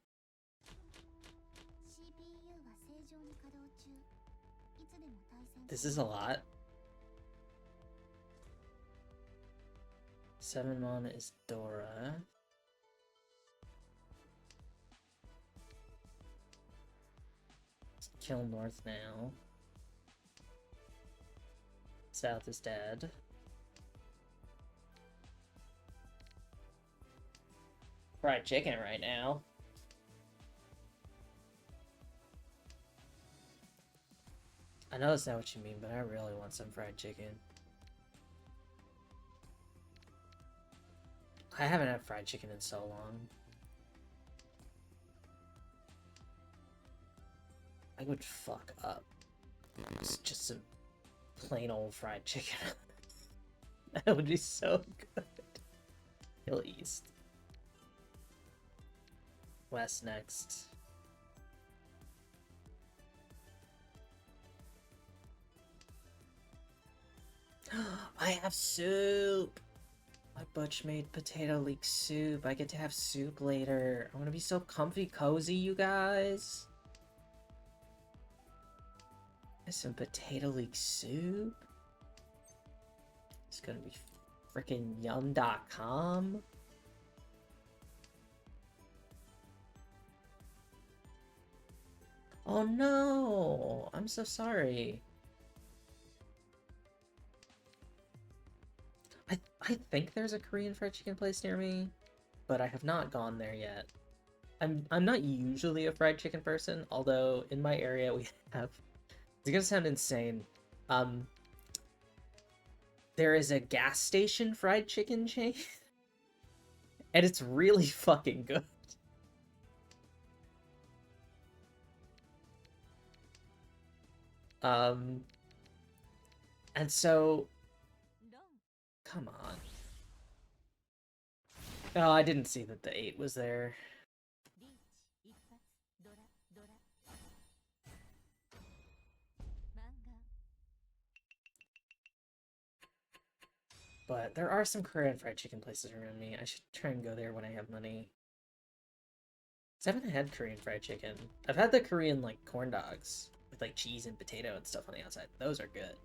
This is a lot. 7-1 is Dora. Let's kill North now. South is dead. Fried chicken right now. I know that's not what you mean, but I really want some fried chicken. I haven't had fried chicken in so long. I would fuck up. It's just some plain old fried chicken. That would be so good. Hill East. West next. I have soup! My butch made potato leek soup. I get to have soup later. I'm gonna be so comfy cozy, you guys. There's some potato leek soup. It's gonna be freaking yum.com. Oh no! I'm so sorry. I think there's a Korean fried chicken place near me, but I have not gone there yet. I'm not usually a fried chicken person, although in my area we have, it's gonna sound insane. There is a gas station fried chicken chain, and it's really fucking good. And so, come on. Oh, I didn't see that the 8 was there. But there are some Korean fried chicken places around me. I should try and go there when I have money. 'Cause I haven't had Korean fried chicken. I've had the Korean, like, corn dogs with, like, cheese and potato and stuff on the outside. Those are good.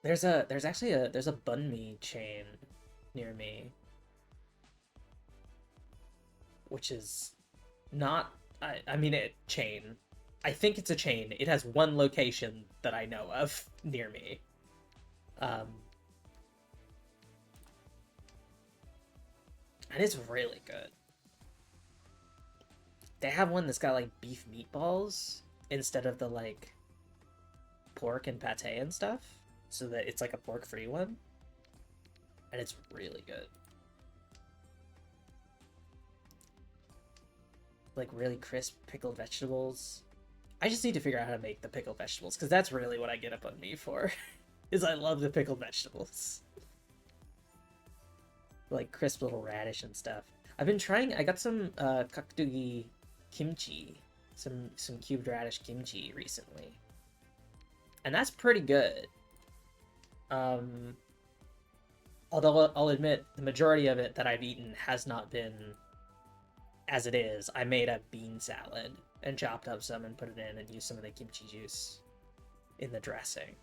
There's actually a banh mi chain near me, which is not, I mean, chain. I think it's a chain. It has one location that I know of near me. And it's really good. They have one that's got, like, beef meatballs instead of the, like, pork and pate and stuff, so that it's like a pork-free one. And it's really good. Like, really crisp pickled vegetables. I just need to figure out how to make the pickled vegetables, because that's really what I get up on me for, is I love the pickled vegetables. Like, crisp little radish and stuff. I've been trying, I got some kakdugi kimchi, some cubed radish kimchi recently. And that's pretty good. Although I'll admit, the majority of it that I've eaten has not been as it is. I made a bean salad and chopped up some and put it in and used some of the kimchi juice in the dressing.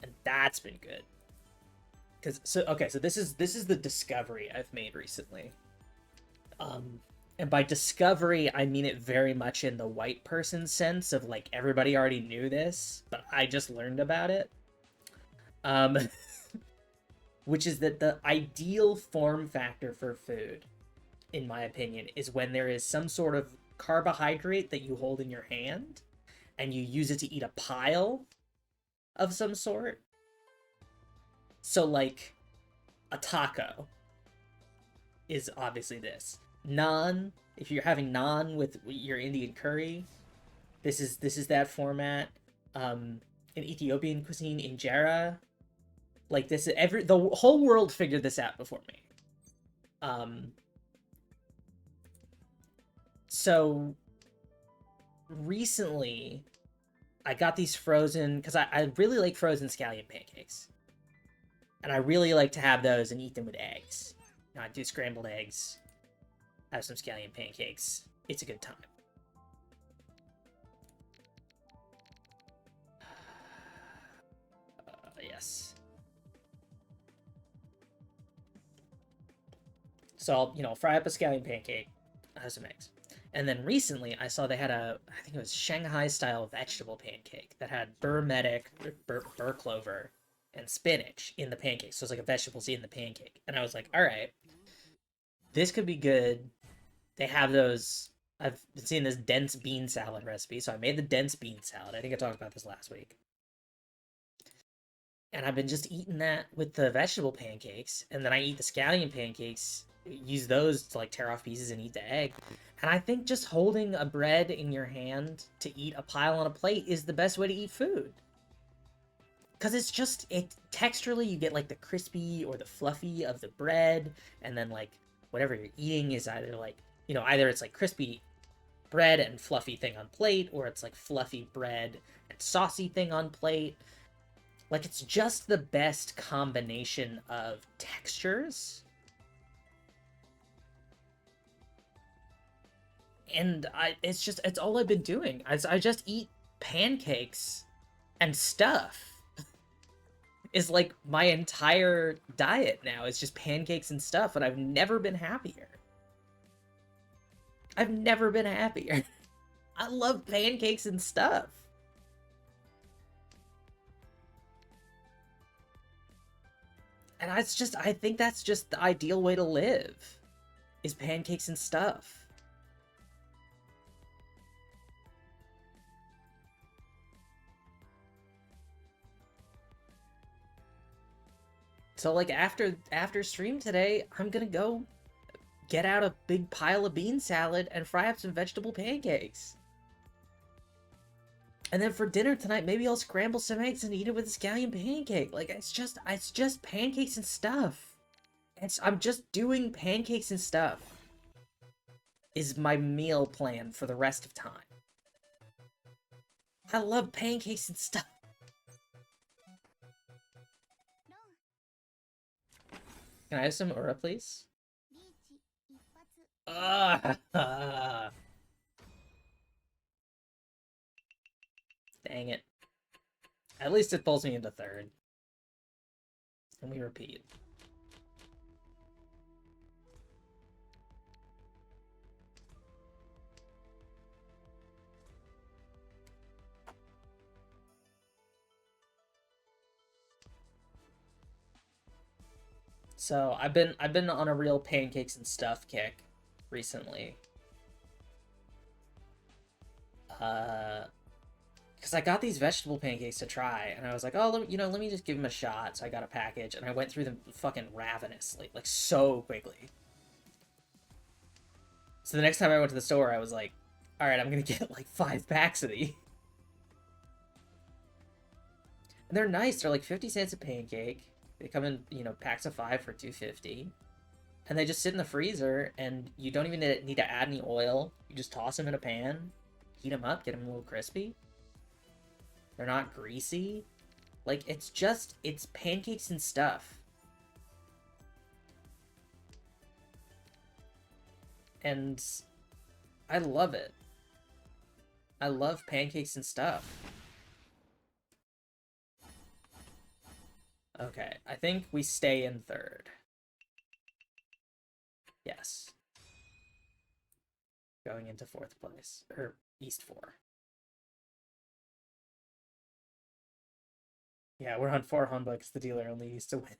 And that's been good. So this is the discovery I've made recently. And by discovery, I mean it very much in the white person sense of, like, everybody already knew this, but I just learned about it. Which is that the ideal form factor for food, in my opinion, is when there is some sort of carbohydrate that you hold in your hand, and you use it to eat a pile of some sort. So, like, a taco is obviously this. Naan, if you're having naan with your Indian curry, this is that format. In Ethiopian cuisine, injera, like, this is the whole world figured this out before me. So recently I got these frozen, because I really like frozen scallion pancakes, and I really like to have those and eat them with eggs. You know, I do scrambled eggs, have some scallion pancakes. It's a good time. Yes. So I'll, fry up a scallion pancake, have some eggs. And then recently I saw they had I think it was Shanghai-style vegetable pancake that had burr medic, burr clover, and spinach in the pancake. So it's like a vegetables in the pancake. And I was like, all right, this could be good. They have those. I've been seeing this dense bean salad recipe, so I made the dense bean salad. I think I talked about this last week. And I've been just eating that with the vegetable pancakes, and then I eat the scallion pancakes, use those to, like, tear off pieces and eat the egg. And I think just holding a bread in your hand to eat a pile on a plate is the best way to eat food. Because it's just, texturally, you get, like, the crispy or the fluffy of the bread, and then, like, whatever you're eating is either, like, either it's, like, crispy bread and fluffy thing on plate, or it's like fluffy bread and saucy thing on plate. Like, it's just the best combination of textures. And it's all I've been doing. I just eat pancakes and stuff. Is like my entire diet now. It's just pancakes and stuff, and I've never been happier. I've never been happier. I love pancakes and stuff. And I think that's just the ideal way to live, is pancakes and stuff. So like after stream today, I'm gonna go get out a big pile of bean salad and fry up some vegetable pancakes. And then for dinner tonight, maybe I'll scramble some eggs and eat it with a scallion pancake. Like, it's just pancakes and stuff. I'm just doing pancakes and stuff. Is my meal plan for the rest of time. I love pancakes and stuff. Can I have some Ura, please? Dang it. At least it pulls me into third. And we repeat. So I've been on a real pancakes and stuff kick recently. Because I got these vegetable pancakes to try, and I was like, oh, let me just give them a shot. So I got a package, and I went through them fucking ravenously, like so quickly. So the next time I went to the store, I was like, all right, I'm gonna get like 5 packs of these. And they're nice. They're like 50 cents a pancake. They come in, packs of 5 for $2.50. And they just sit in the freezer, and you don't even need to add any oil. You just toss them in a pan, heat them up, get them a little crispy. They're not greasy. Like, it's pancakes and stuff. And I love it. I love pancakes and stuff. Okay, I think we stay in third. Yes. Going into 4th place. Or East 4. Yeah, we're on 4 Honba because the dealer only used to win.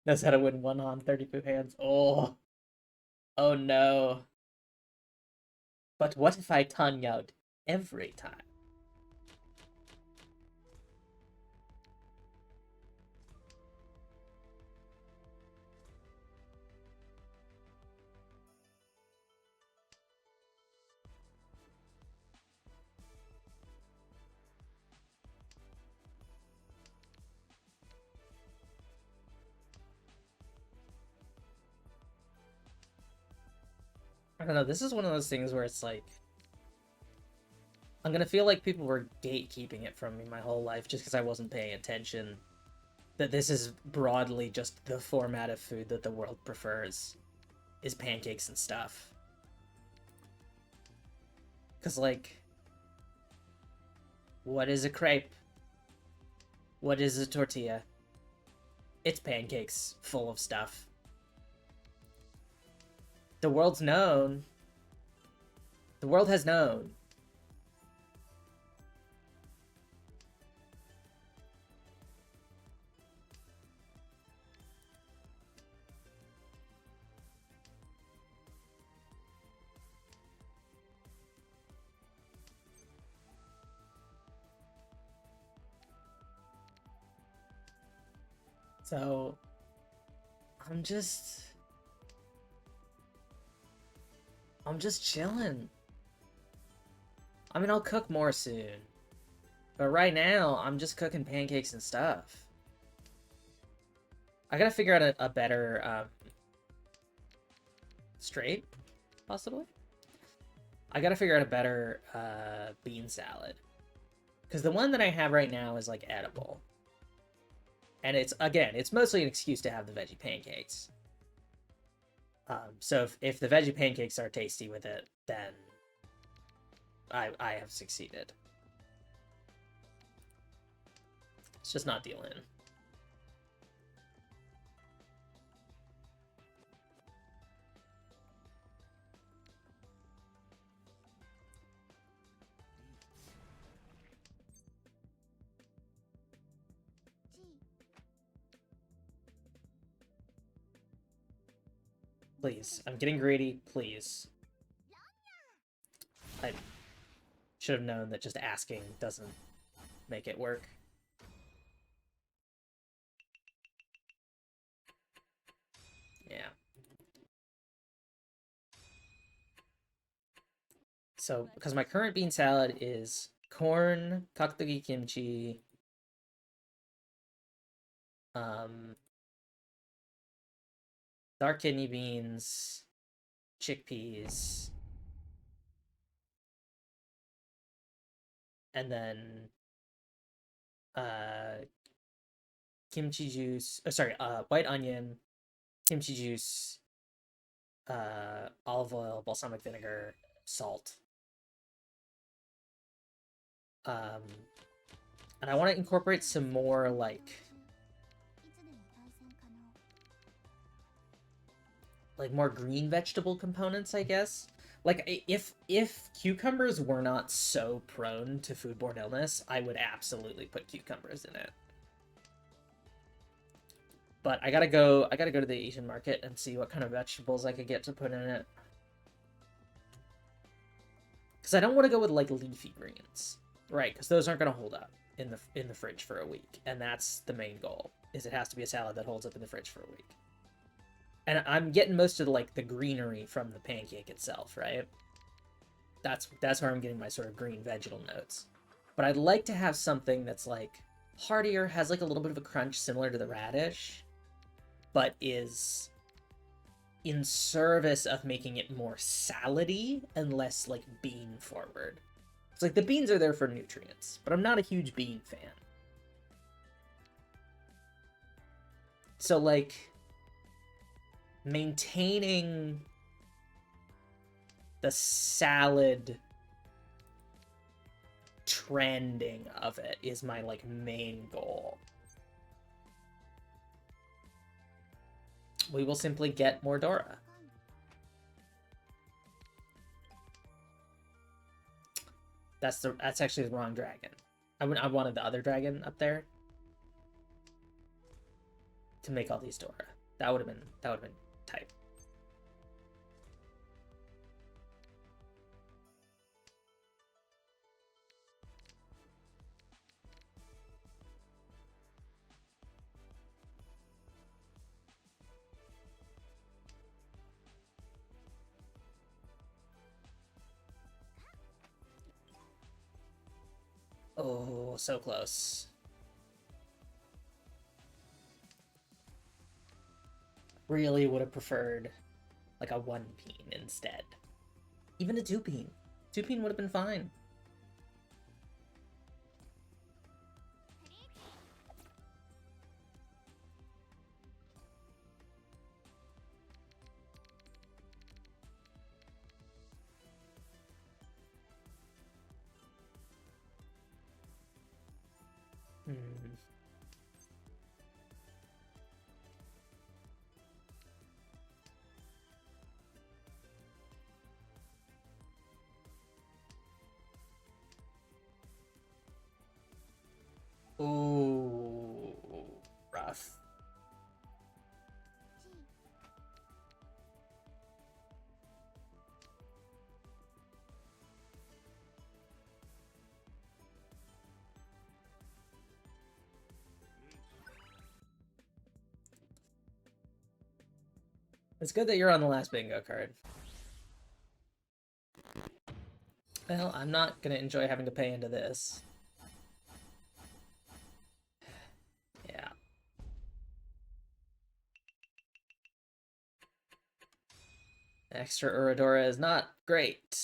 Knows how to win 1 Hon, 32 hands. Oh. Oh no. But what if I tongue out every time? I don't know, this is one of those things where it's like, I'm gonna feel like people were gatekeeping it from me my whole life just because I wasn't paying attention. That this is broadly just the format of food that the world prefers, is pancakes and stuff. Because, like, what is a crepe? What is a tortilla? It's pancakes full of stuff. The world's known. The world has known. So, I'm just chilling. I mean, I'll cook more soon. But right now, I'm just cooking pancakes and stuff. I gotta figure out a better, straight, possibly? I gotta figure out a better bean salad. Because the one that I have right now is, like, edible. And it's mostly an excuse to have the veggie pancakes. So if the veggie pancakes are tasty with it, then I have succeeded. It's just not dealing. Please. I'm getting greedy. Please. I should have known that just asking doesn't make it work. Yeah. So, because my current bean salad is corn, kaktogi kimchi, um, dark kidney beans, chickpeas, and then kimchi juice. Oh, sorry, white onion, kimchi juice, olive oil, balsamic vinegar, salt. Um, and I want to incorporate some more like more green vegetable components, I guess. Like if cucumbers were not so prone to foodborne illness, I would absolutely put cucumbers in it. But I gotta go to the Asian market and see what kind of vegetables I could get to put in it. Because I don't want to go with like leafy greens, right? Because those aren't gonna hold up in the fridge for a week, and that's the main goal. Is it has to be a salad that holds up in the fridge for a week. And I'm getting most of the greenery from the pancake itself, right? That's where I'm getting my sort of green vegetal notes. But I'd like to have something that's like heartier, has like a little bit of a crunch similar to the radish, but is in service of making it more salady and less like bean forward. It's like the beans are there for nutrients, but I'm not a huge bean fan. So like maintaining the salad trending of it is my like main goal. We will simply get more Dora. That's actually the wrong dragon. I wanted the other dragon up there to make all these Dora. That would have been tight. Oh, so close. Really would have preferred like a 1-peen instead. Even a 2-peen. 2-peen would have been fine. Hmm. Ooh, rough. It's good that you're on the last bingo card. Well, I'm not gonna enjoy having to pay into this. Yeah. Extra Uradora is not great.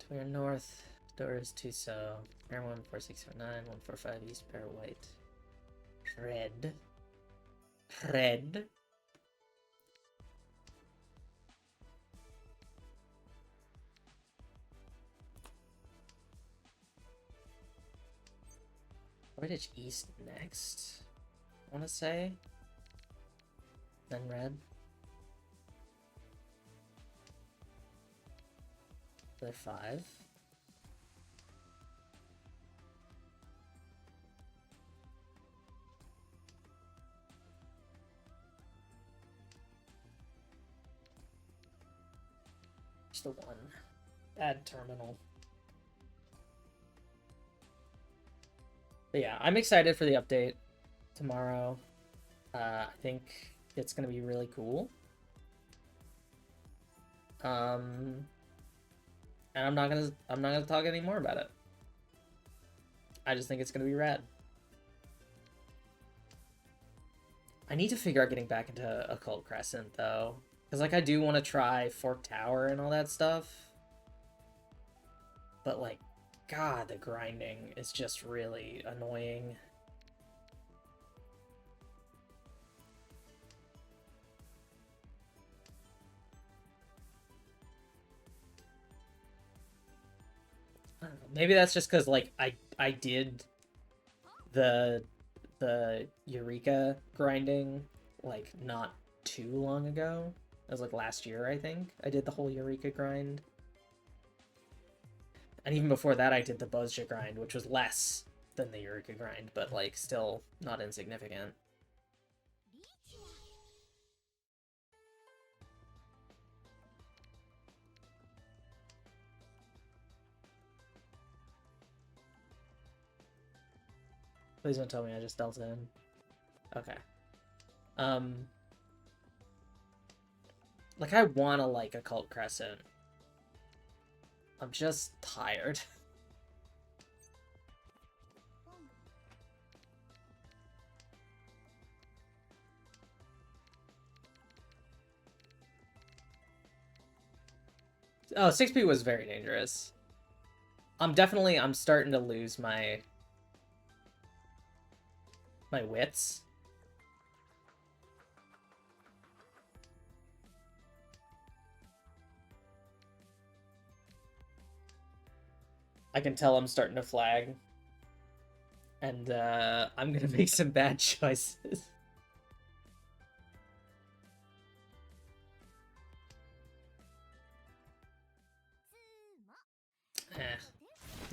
To your north, door is 2 so. Pair 1, 4, 6, 4, 9, 1, 4, 5, east, pair white. Red. Red. British east next, I want to say. Then red. They're 5. Just the one. Bad terminal. But yeah, I'm excited for the update tomorrow. I think it's gonna be really cool. And I'm not gonna talk any more about it. I just think it's gonna be rad. I need to figure out getting back into Occult Crescent though, because like I do want to try Fork Tower and all that stuff. But like, God, the grinding is just really annoying. I don't know. Maybe that's just because like I did the Eureka grinding like not too long ago. It was like last year, I think. I did the whole Eureka grind. And even before that, I did the Buzzja grind, which was less than the Eureka grind, but like still not insignificant. Please don't tell me I just dealt in. Okay. Like I wanna like Occult Crescent. I'm just tired. Oh, 6P was very dangerous. I'm starting to lose my wits. I can tell I'm starting to flag. And I'm gonna make some bad choices.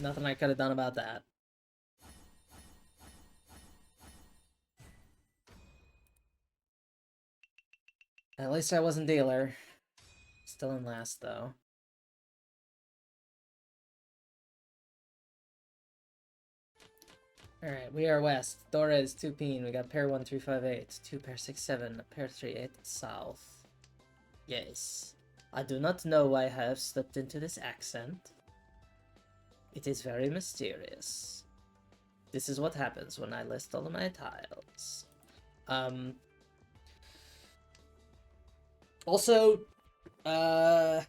Nothing I could have done about that. At least I wasn't dealer. Still in last, though. Alright, we are west. Torres, 2 peen. We got pair 1, 3, 5, 8. 2 pair 6, 7. Pair 3, 8. South. Yes. I do not know why I have slipped into this accent. It is very mysterious. This is what happens when I list all of my tiles. Also, oh,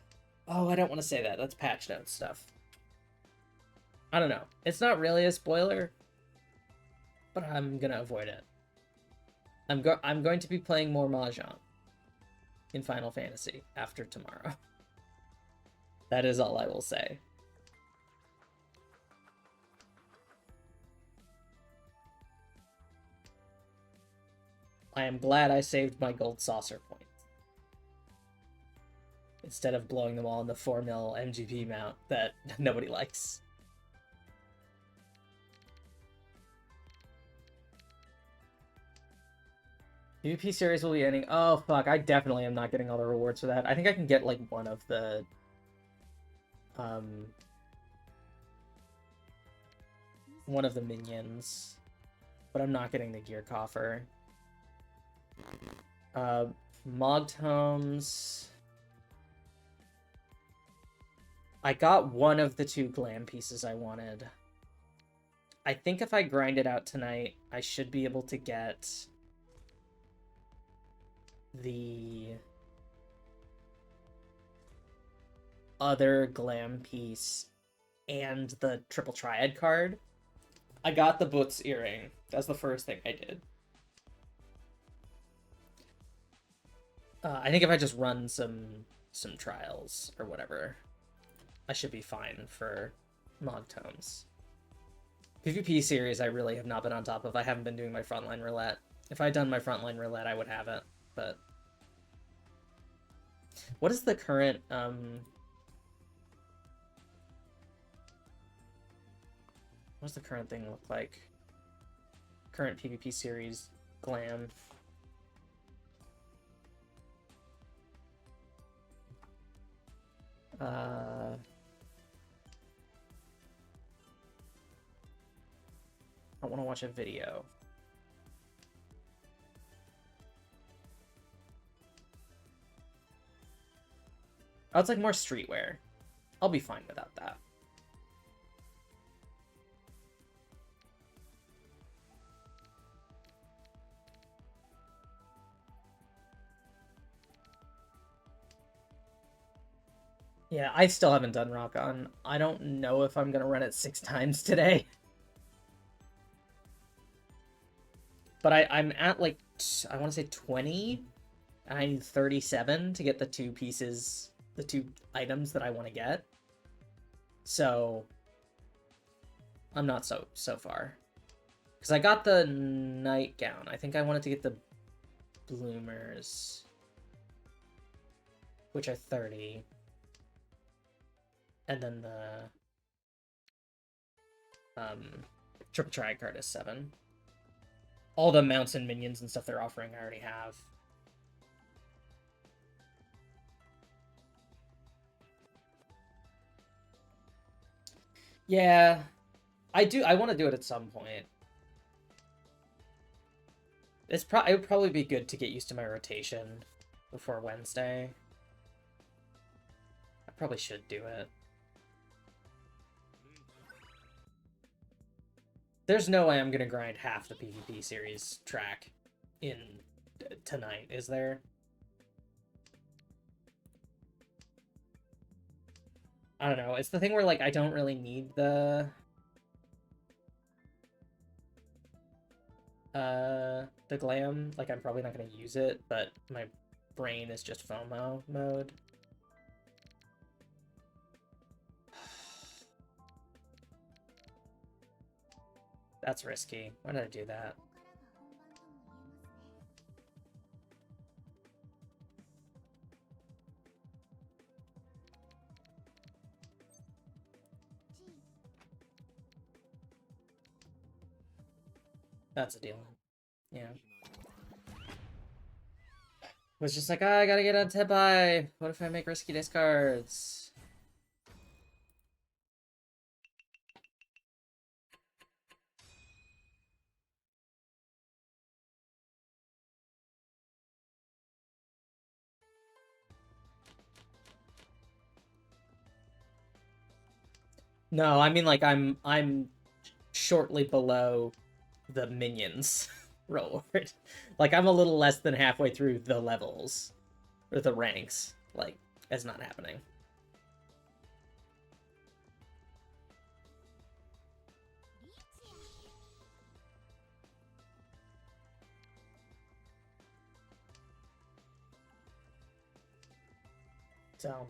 I don't want to say that. That's patch notes stuff. I don't know. It's not really a spoiler, but I'm gonna avoid it. I'm going to be playing more Mahjong in Final Fantasy after tomorrow. That is all I will say. I am glad I saved my gold saucer point, instead of blowing them all in the 4 mil MGP mount that nobody likes. PvP series will be ending. Oh, fuck. I definitely am not getting all the rewards for that. I think I can get, like, one of the... one of the minions. But I'm not getting the gear coffer. Mod tomes... I got one of the 2 glam pieces I wanted. I think if I grind it out tonight, I should be able to get the other glam piece and the triple triad card. I got the Boots earring. That's the first thing I did. I think if I just run some trials or whatever, I should be fine for Mog Tomes. PvP series I really have not been on top of. I haven't been doing my frontline roulette. If I had done my frontline roulette, I would have it, but... What is the current, What's the current thing look like? Current PvP series glam. I want to watch a video. Oh, it's like more streetwear. I'll be fine without that. Yeah, I still haven't done Rock On. I don't know if I'm gonna run it 6 times today. But I'm at, like, I want to say 20, and I need 37 to get the 2 pieces, the 2 items that I want to get. So, I'm not so far. Because I got the nightgown. I think I wanted to get the bloomers, which are 30. And then the triple triad card is 7. All the mounts and minions and stuff they're offering I already have. Yeah, I want to do it at some point. It would probably be good to get used to my rotation before Wednesday. I probably should do it. There's no way I'm gonna grind half the PvP series track in tonight, is there? I don't know. It's the thing where, like, I don't really need the glam. Like, I'm probably not gonna use it, but my brain is just FOMO mode. That's risky. Why did I do that? That's a deal. Yeah. Was just like, oh, I gotta get on Tepai. What if I make risky discards? No, I mean, like, I'm shortly below the minions reward. Like, I'm a little less than halfway through the levels. Or the ranks. Like, it's not happening. So,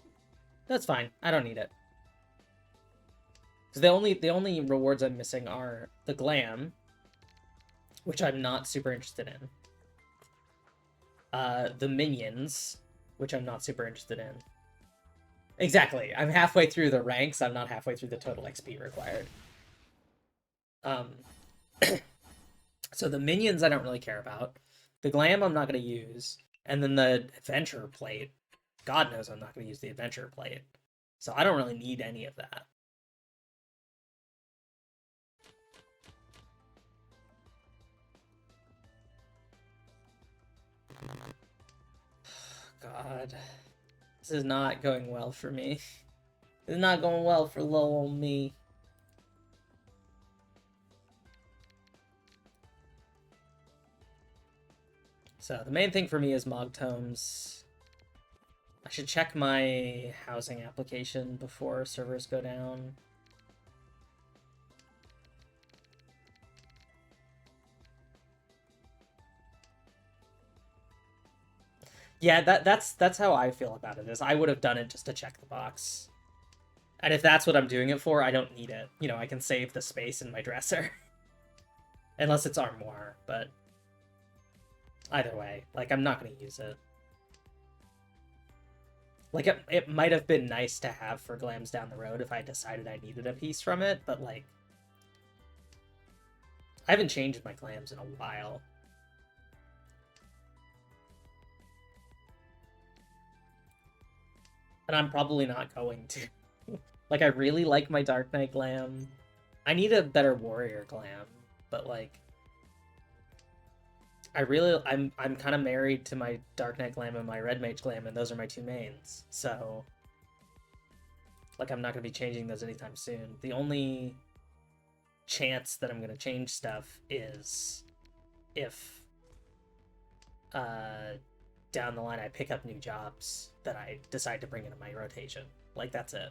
that's fine. I don't need it. Because the only rewards I'm missing are the glam, which I'm not super interested in. The minions, which I'm not super interested in. Exactly. I'm halfway through the ranks. I'm not halfway through the total XP required. So the minions I don't really care about. The glam I'm not going to use. And then the adventure plate. God knows I'm not going to use the adventure plate. So I don't really need any of that. God. This is not going well for me. This is not going well for little old me. So the main thing for me is Mog Tomes. I should check my housing application before servers go down. Yeah, that's how I feel about it, is I would have done it just to check the box. And if that's what I'm doing it for, I don't need it. You know, I can save the space in my dresser. Unless it's armoire, but either way, like, I'm not going to use it. Like, it might have been nice to have for glams down the road if I decided I needed a piece from it, but, like, I haven't changed my glams in a while. And I'm probably not going to. Like, I really like my Dark Knight glam. I need a better warrior glam, but, like, I'm kind of married to my Dark Knight glam and my Red Mage glam, and those are my two mains. So, like, I'm not going to be changing those anytime soon. The only chance that I'm going to change stuff is if down the line I pick up new jobs that I decide to bring into my rotation. Like, that's it.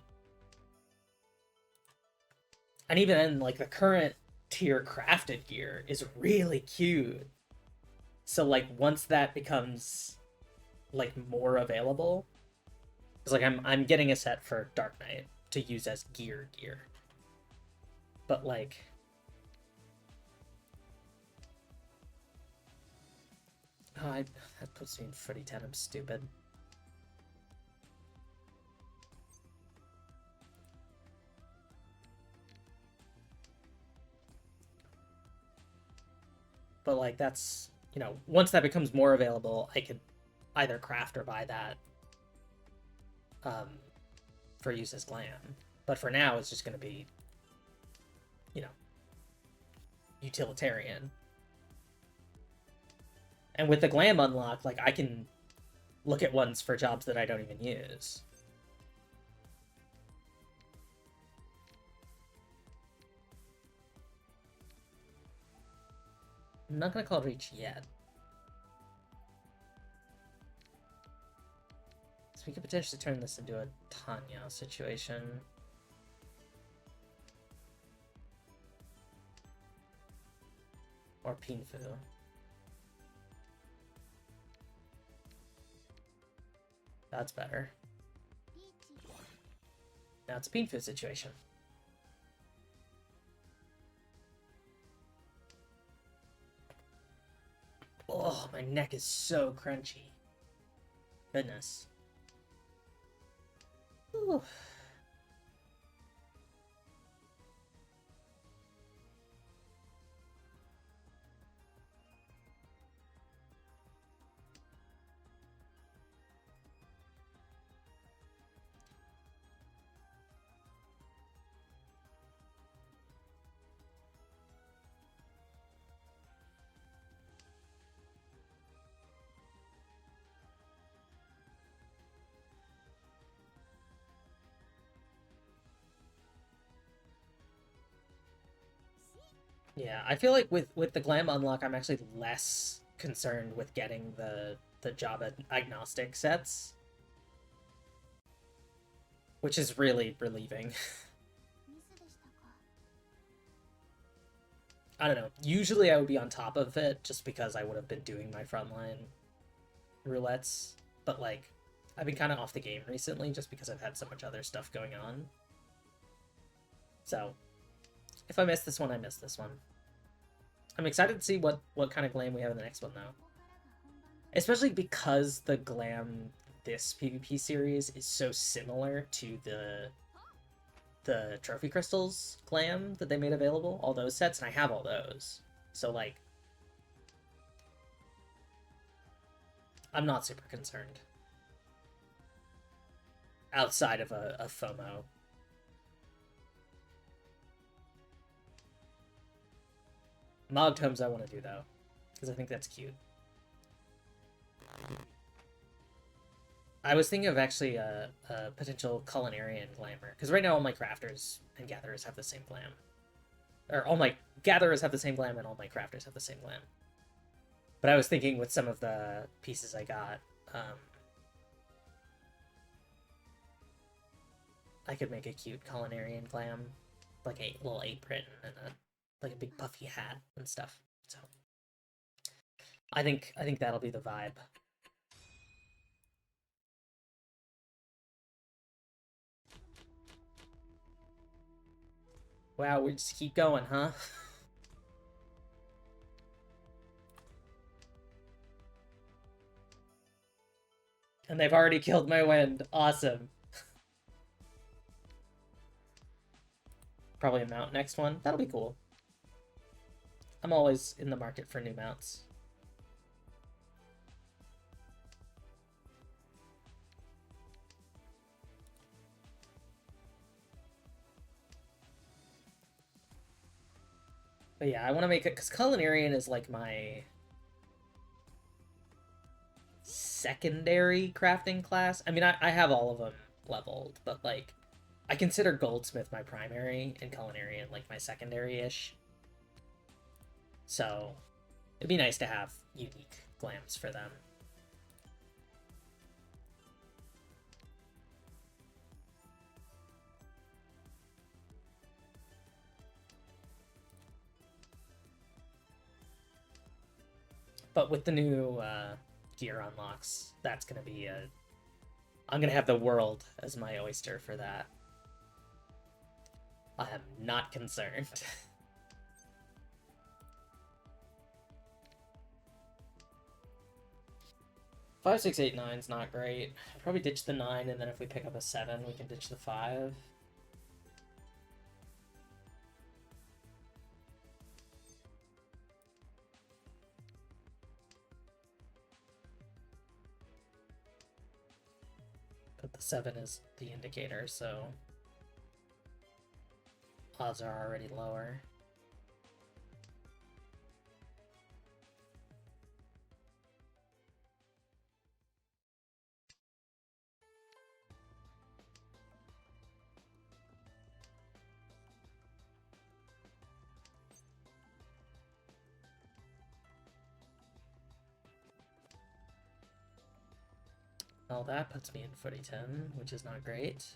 And even then, like, the current tier crafted gear is really cute. So, like, once that becomes, like, more available, it's like I'm getting a set for Dark Knight to use as gear. But, like, oh, that puts me in footy 10. I'm stupid. But, like, that's, you know, once that becomes more available, I could either craft or buy that for use as glam. But for now, it's just going to be, you know, utilitarian. And with the glam unlock, like, I can look at ones for jobs that I don't even use. I'm not going to call Reach yet. So we could potentially turn this into a Tanya situation. Or Pinfu. That's better. Now it's a Pinfu situation. Oh, my neck is so crunchy. Goodness. Ooh. Yeah, I feel like with the glam unlock, I'm actually less concerned with getting the job agnostic sets, which is really relieving. I don't know. Usually I would be on top of it just because I would have been doing my frontline roulettes, but, like, I've been kind of off the game recently just because I've had so much other stuff going on. So, if I miss this one, I miss this one. I'm excited to see what kind of glam we have in the next one, though. Especially because the glam this PvP series is so similar to the trophy crystals glam that they made available, all those sets, and I have all those. So, like, I'm not super concerned. Outside of a FOMO. Mod tomes I want to do, though, because I think that's cute. I was thinking of actually a potential culinarian glamour, because right now all my crafters and gatherers have the same glam. Or all my gatherers have the same glam and all my crafters have the same glam. But I was thinking with some of the pieces I got, I could make a cute culinarian glam, like a little apron and like a big puffy hat and stuff. So I think that'll be the vibe. Wow, we just keep going, huh? And they've already killed my wind. Awesome. Probably a mount next one. That'll be cool. I'm always in the market for new mounts. But yeah, I want to make it because Culinarian is like my secondary crafting class. I mean, I have all of them leveled, but like I consider Goldsmith my primary and Culinarian like my secondary-ish. So it'd be nice to have unique glams for them. But with the new gear unlocks, that's gonna be a... I'm gonna have the world as my oyster for that. I am not concerned. 5, 6, 8, 9's not great. I'll probably ditch the 9, and then if we pick up a 7, we can ditch the 5. But the 7 is the indicator, so odds are already lower. Well, that puts me in footy 10, which is not great.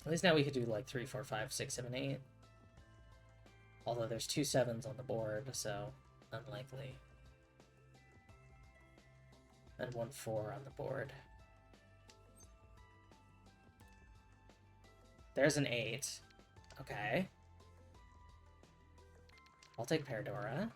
At least now we could do like 3, 4, 5, 6, 7, 8. Although there's 2 7s on the board, so unlikely. And 1 4 on the board. There's an 8. Okay. I'll take Paradora.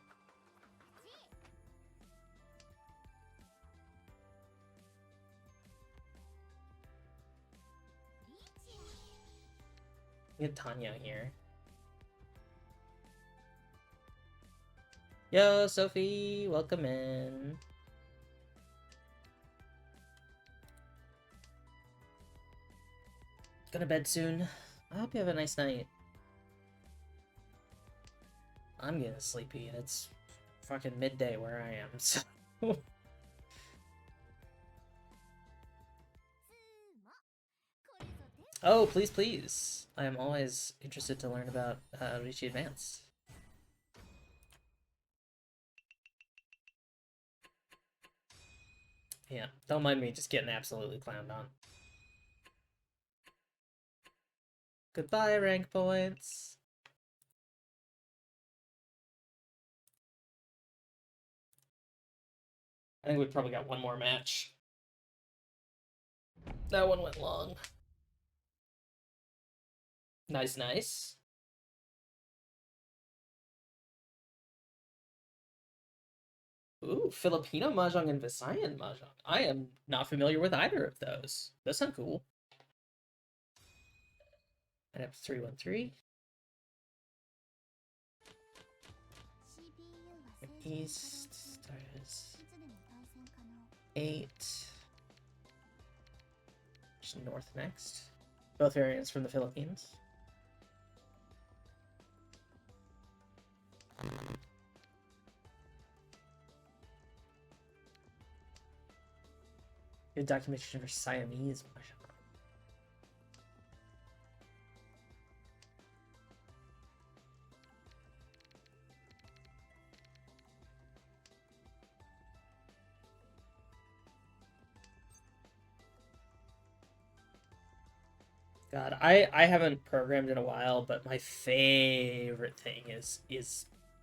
Get Tanya here. Yo, Sophie, welcome in. Go to bed soon. I hope you have a nice night. I'm getting sleepy, and it's fucking midday where I am, so... Oh, please, please. I am always interested to learn about Rishi Advanced. Yeah, don't mind me just getting absolutely clowned on. Goodbye, rank points. I think we've probably got one more match. That one went long. Nice, nice. Ooh, Filipino Mahjong and Visayan Mahjong. I am not familiar with either of those. Those sound cool. And up 313. East stars 8. Just north next. Both variants from the Philippines. Good documentation for Siamese Mahjong. God, I haven't programmed in a while, but my favorite thing is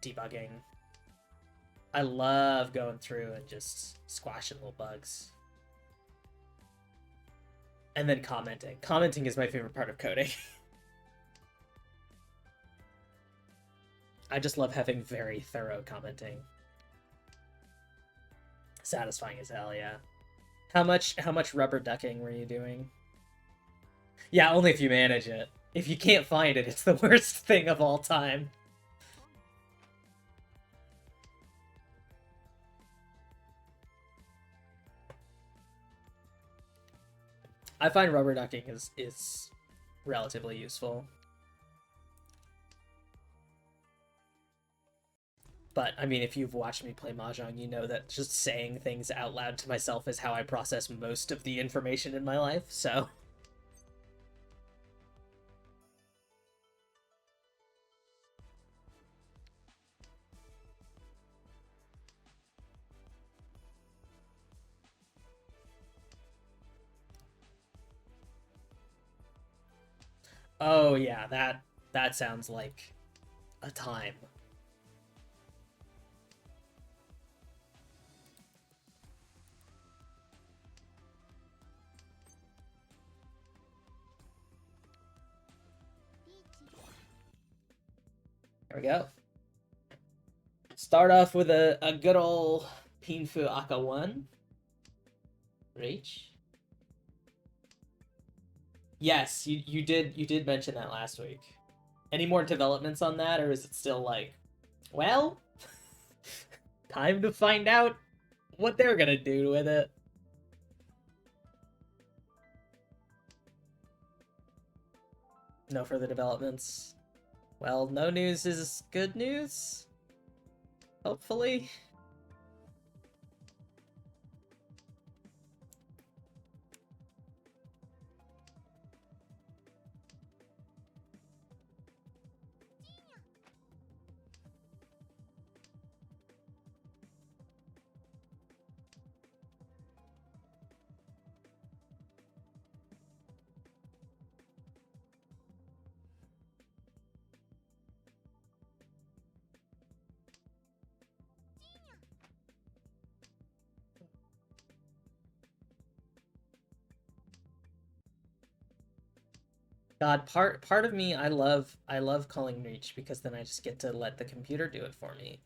debugging. I love going through and just squashing little bugs. And then commenting. Commenting is my favorite part of coding. I just love having very thorough commenting. Satisfying as hell, yeah. How much rubber ducking were you doing? Yeah, only if you manage it. If you can't find it, it's the worst thing of all time. I find rubber ducking is relatively useful. But, I mean, if you've watched me play Mahjong, you know that just saying things out loud to myself is how I process most of the information in my life, so... Oh, yeah, that sounds like a time. There we go. Start off with a good old Pinfu Aka 1. Reach. Yes, you did mention that last week. Any more developments on that, or is it still like, well, time to find out what they're gonna do with it? No further developments. Well, no news is good news. Hopefully. God, part of me I love calling reach because then I just get to let the computer do it for me.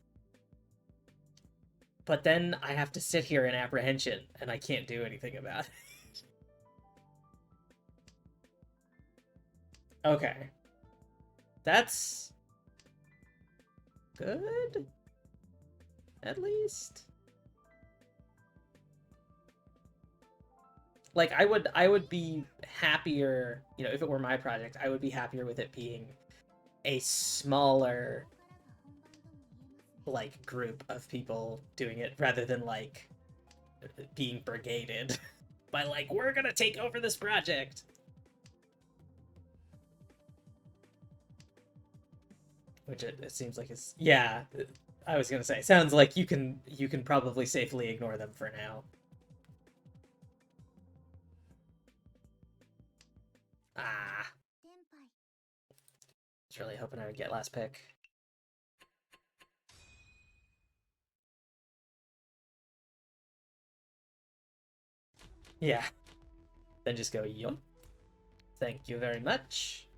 But then I have to sit here in apprehension and I can't do anything about it. Okay. That's good, at least. Like I would be happier, you know, if it were my project, I would be happier with it being a smaller like group of people doing it rather than like being brigaded by like we're gonna take over this project. Which it seems like is yeah. I was gonna say sounds like you can probably safely ignore them for now. Ah, I was really hoping I would get last pick. Yeah. Then just go yup. Thank you very much.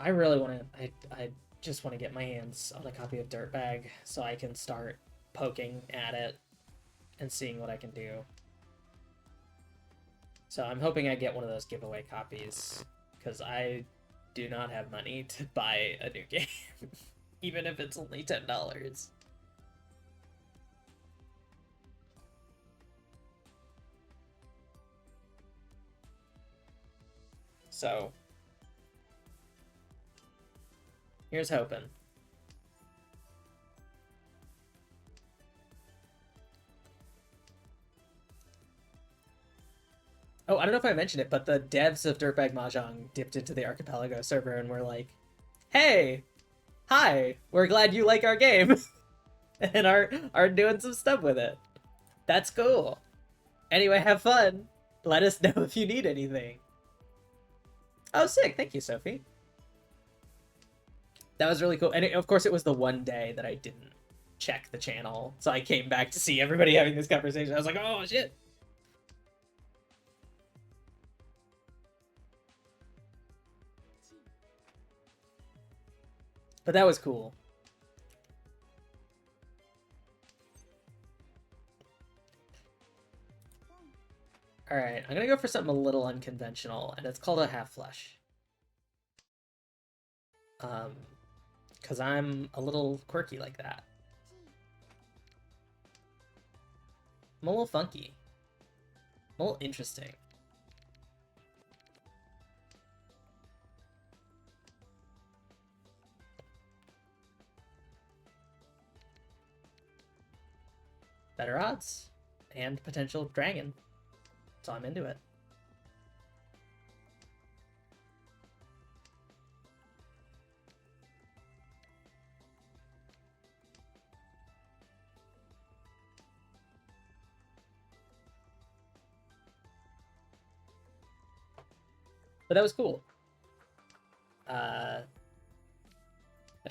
I really want to. I just want to get my hands on a copy of Dirtbag so I can start poking at it and seeing what I can do. So I'm hoping I get one of those giveaway copies because I do not have money to buy a new game, even if it's only $10. So here's hoping. Oh, I don't know if I mentioned it, but the devs of Dirtbag Mahjong dipped into the Archipelago server and were like, hey, hi, we're glad you like our game. and are doing some stuff with it. That's cool. Anyway, have fun. Let us know if you need anything. Oh, sick. Thank you, Sophie. That was really cool. And of course, it was the one day that I didn't check the channel. So I came back to see everybody having this conversation. I was like, oh, shit. But that was cool. Alright, I'm gonna go for something a little unconventional, and it's called a half flush. Because I'm a little quirky like that. I'm a little funky. I'm a little interesting. Better odds. And potential dragon. So I'm into it. But that was cool. A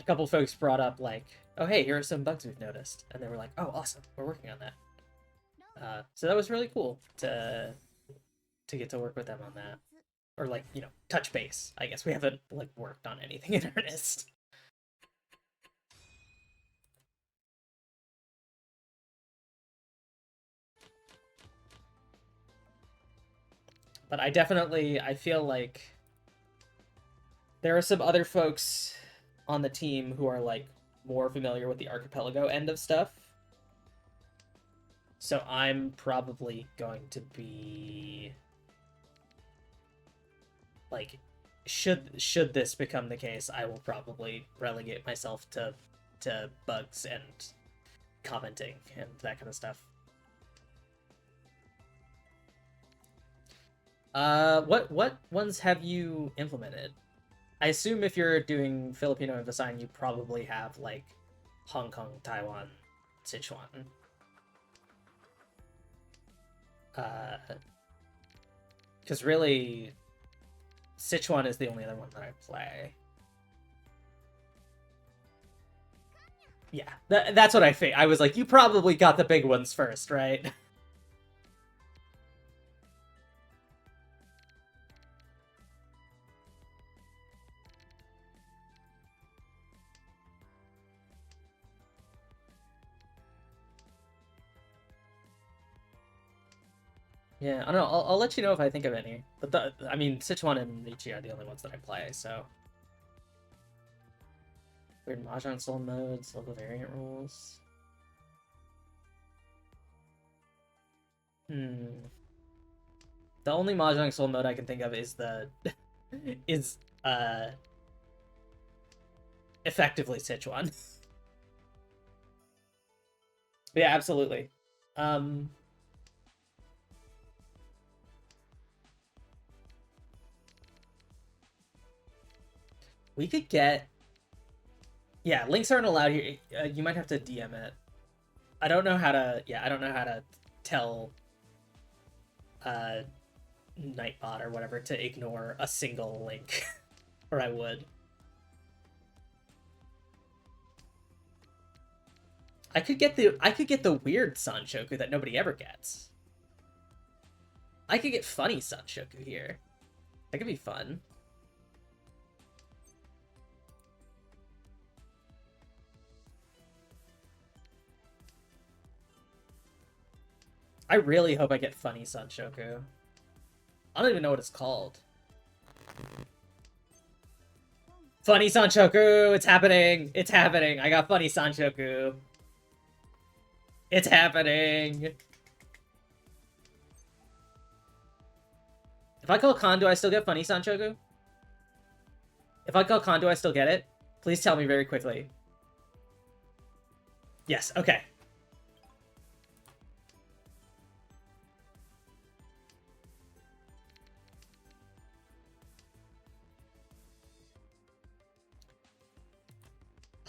couple folks brought up like, oh hey, here are some bugs we've noticed. And they were like, oh awesome, we're working on that. So that was really cool to get to work with them on that. Or like, you know, touch base. I guess we haven't like worked on anything in earnest. But I feel like there are some other folks on the team who are like more familiar with the archipelago end of stuff. So I'm probably going to be like, should this become the case, I will probably relegate myself to bugs and commenting and that kind of stuff. What ones have you implemented? I assume if you're doing Filipino and Visayan, you probably have like Hong Kong, Taiwan, Sichuan. Because really, Sichuan is the only other one that I play. Yeah, that's what I think. I was like, you probably got the big ones first, right? Yeah, I don't know. I'll let you know if I think of any. But I mean, Sichuan and Ricci are the only ones that I play, so. Weird Mahjong Soul modes, local variant rules. The only Mahjong Soul mode I can think of is effectively Sichuan. Yeah, absolutely. We could get... Yeah, links aren't allowed here. You might have to DM it. I don't know how to... Yeah, I don't know how to tell Nightbot or whatever to ignore a single link. Or I would. I could get the weird Sanshoku that nobody ever gets. I could get funny Sanshoku here. That could be fun. I really hope I get funny Sanshoku. I don't even know what it's called. Funny Sanshoku! It's happening! It's happening! I got funny Sanshoku! It's happening! If I call Khan, do I still get funny Sanshoku? If I call Khan, do I still get it? Please tell me very quickly. Yes, okay.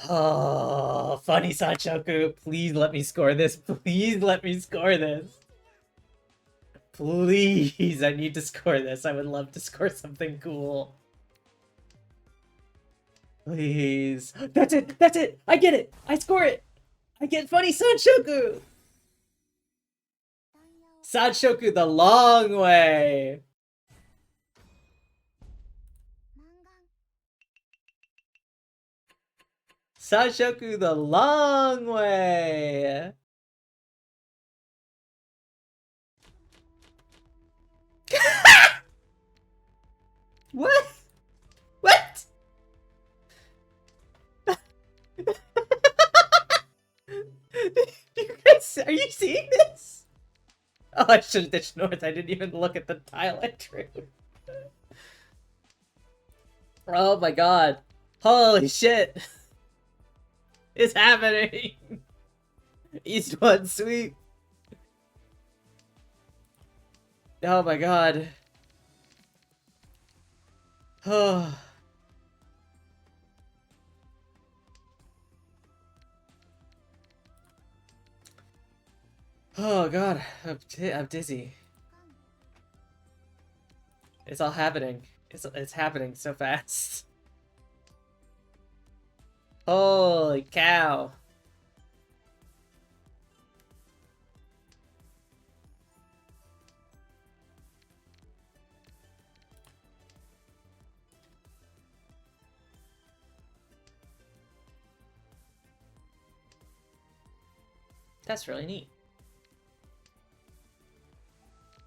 Oh, funny Sanchoku. Please let me score this. Please let me score this. Please, I need to score this. I would love to score something cool. Please. That's it. That's it. I get it. I score it. I get funny Sanchoku. Sanchoku the long way. Sanchoku the long way. What? What? You guys, are you seeing this? Oh, I should have ditched north. I didn't even look at the tile I drew. Oh my god. Holy shit. It's happening. East 1 sweep. Oh my god. Oh. Oh god, I'm dizzy. It's all happening. It's happening so fast. Holy cow. That's really neat.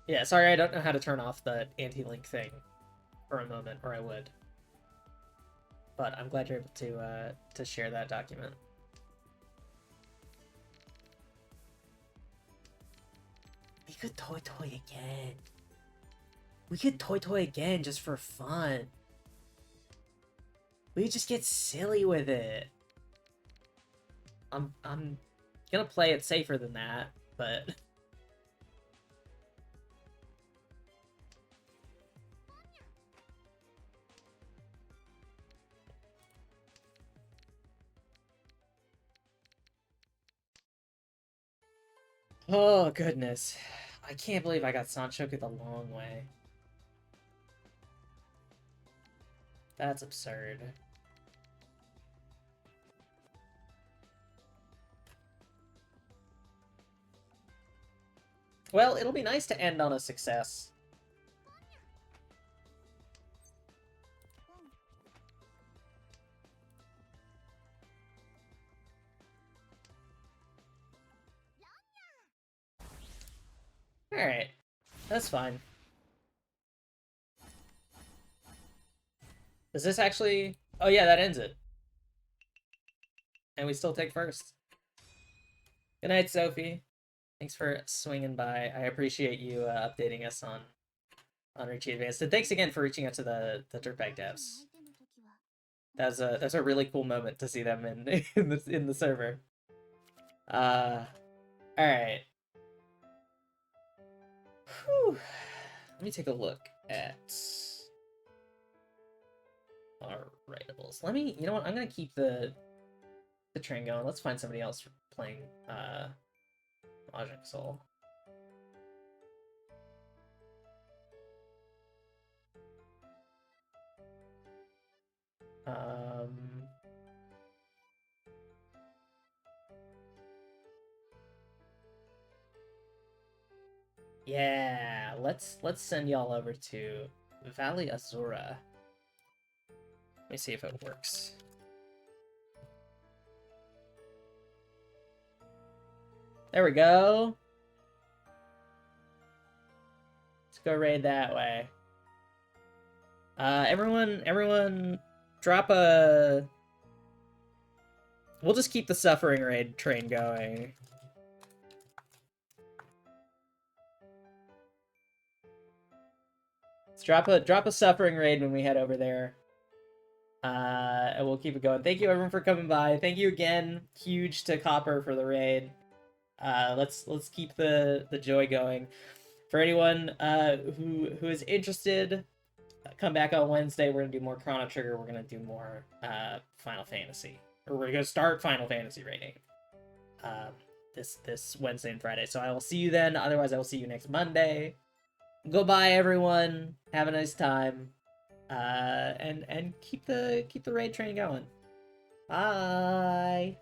Yeah, sorry I don't know how to turn off the anti-link thing for a moment, or I would. But I'm glad you're able to share that document. We could toy again. We could toy again just for fun. We just get silly with it. I'm gonna play it safer than that, but oh goodness. I can't believe I got Sanchoku the long way. That's absurd. Well, it'll be nice to end on a success. Alright. That's fine. Does this actually... Oh yeah, that ends it. And we still take first. Good night, Sophie. Thanks for swinging by. I appreciate you updating us on Richie Advanced. And thanks again for reaching out to the Dirtbag devs. That's a really cool moment to see them in the server. Alright. Whew. Let me take a look at our writables. Let me, you know what, I'm gonna keep the train going. Let's find somebody else playing Mahjong Soul. Yeah, let's send y'all over to Valley Azura. Let me see if it works. There we go. Let's go raid that way. Everyone drop a... We'll just keep the Suffering Raid train going. Let's drop a Suffering Raid when we head over there. And we'll keep it going. Thank you everyone for coming by. Thank you again, huge to Copper for the raid. Let's keep the joy going. For anyone who is interested, come back on Wednesday. We're gonna do more Chrono Trigger. We're gonna do more Final Fantasy. or we're gonna start Final Fantasy raiding this Wednesday and Friday. So I will see you then. Otherwise, I will see you next Monday. Goodbye, everyone. Have a nice time. And keep the raid train going. Bye.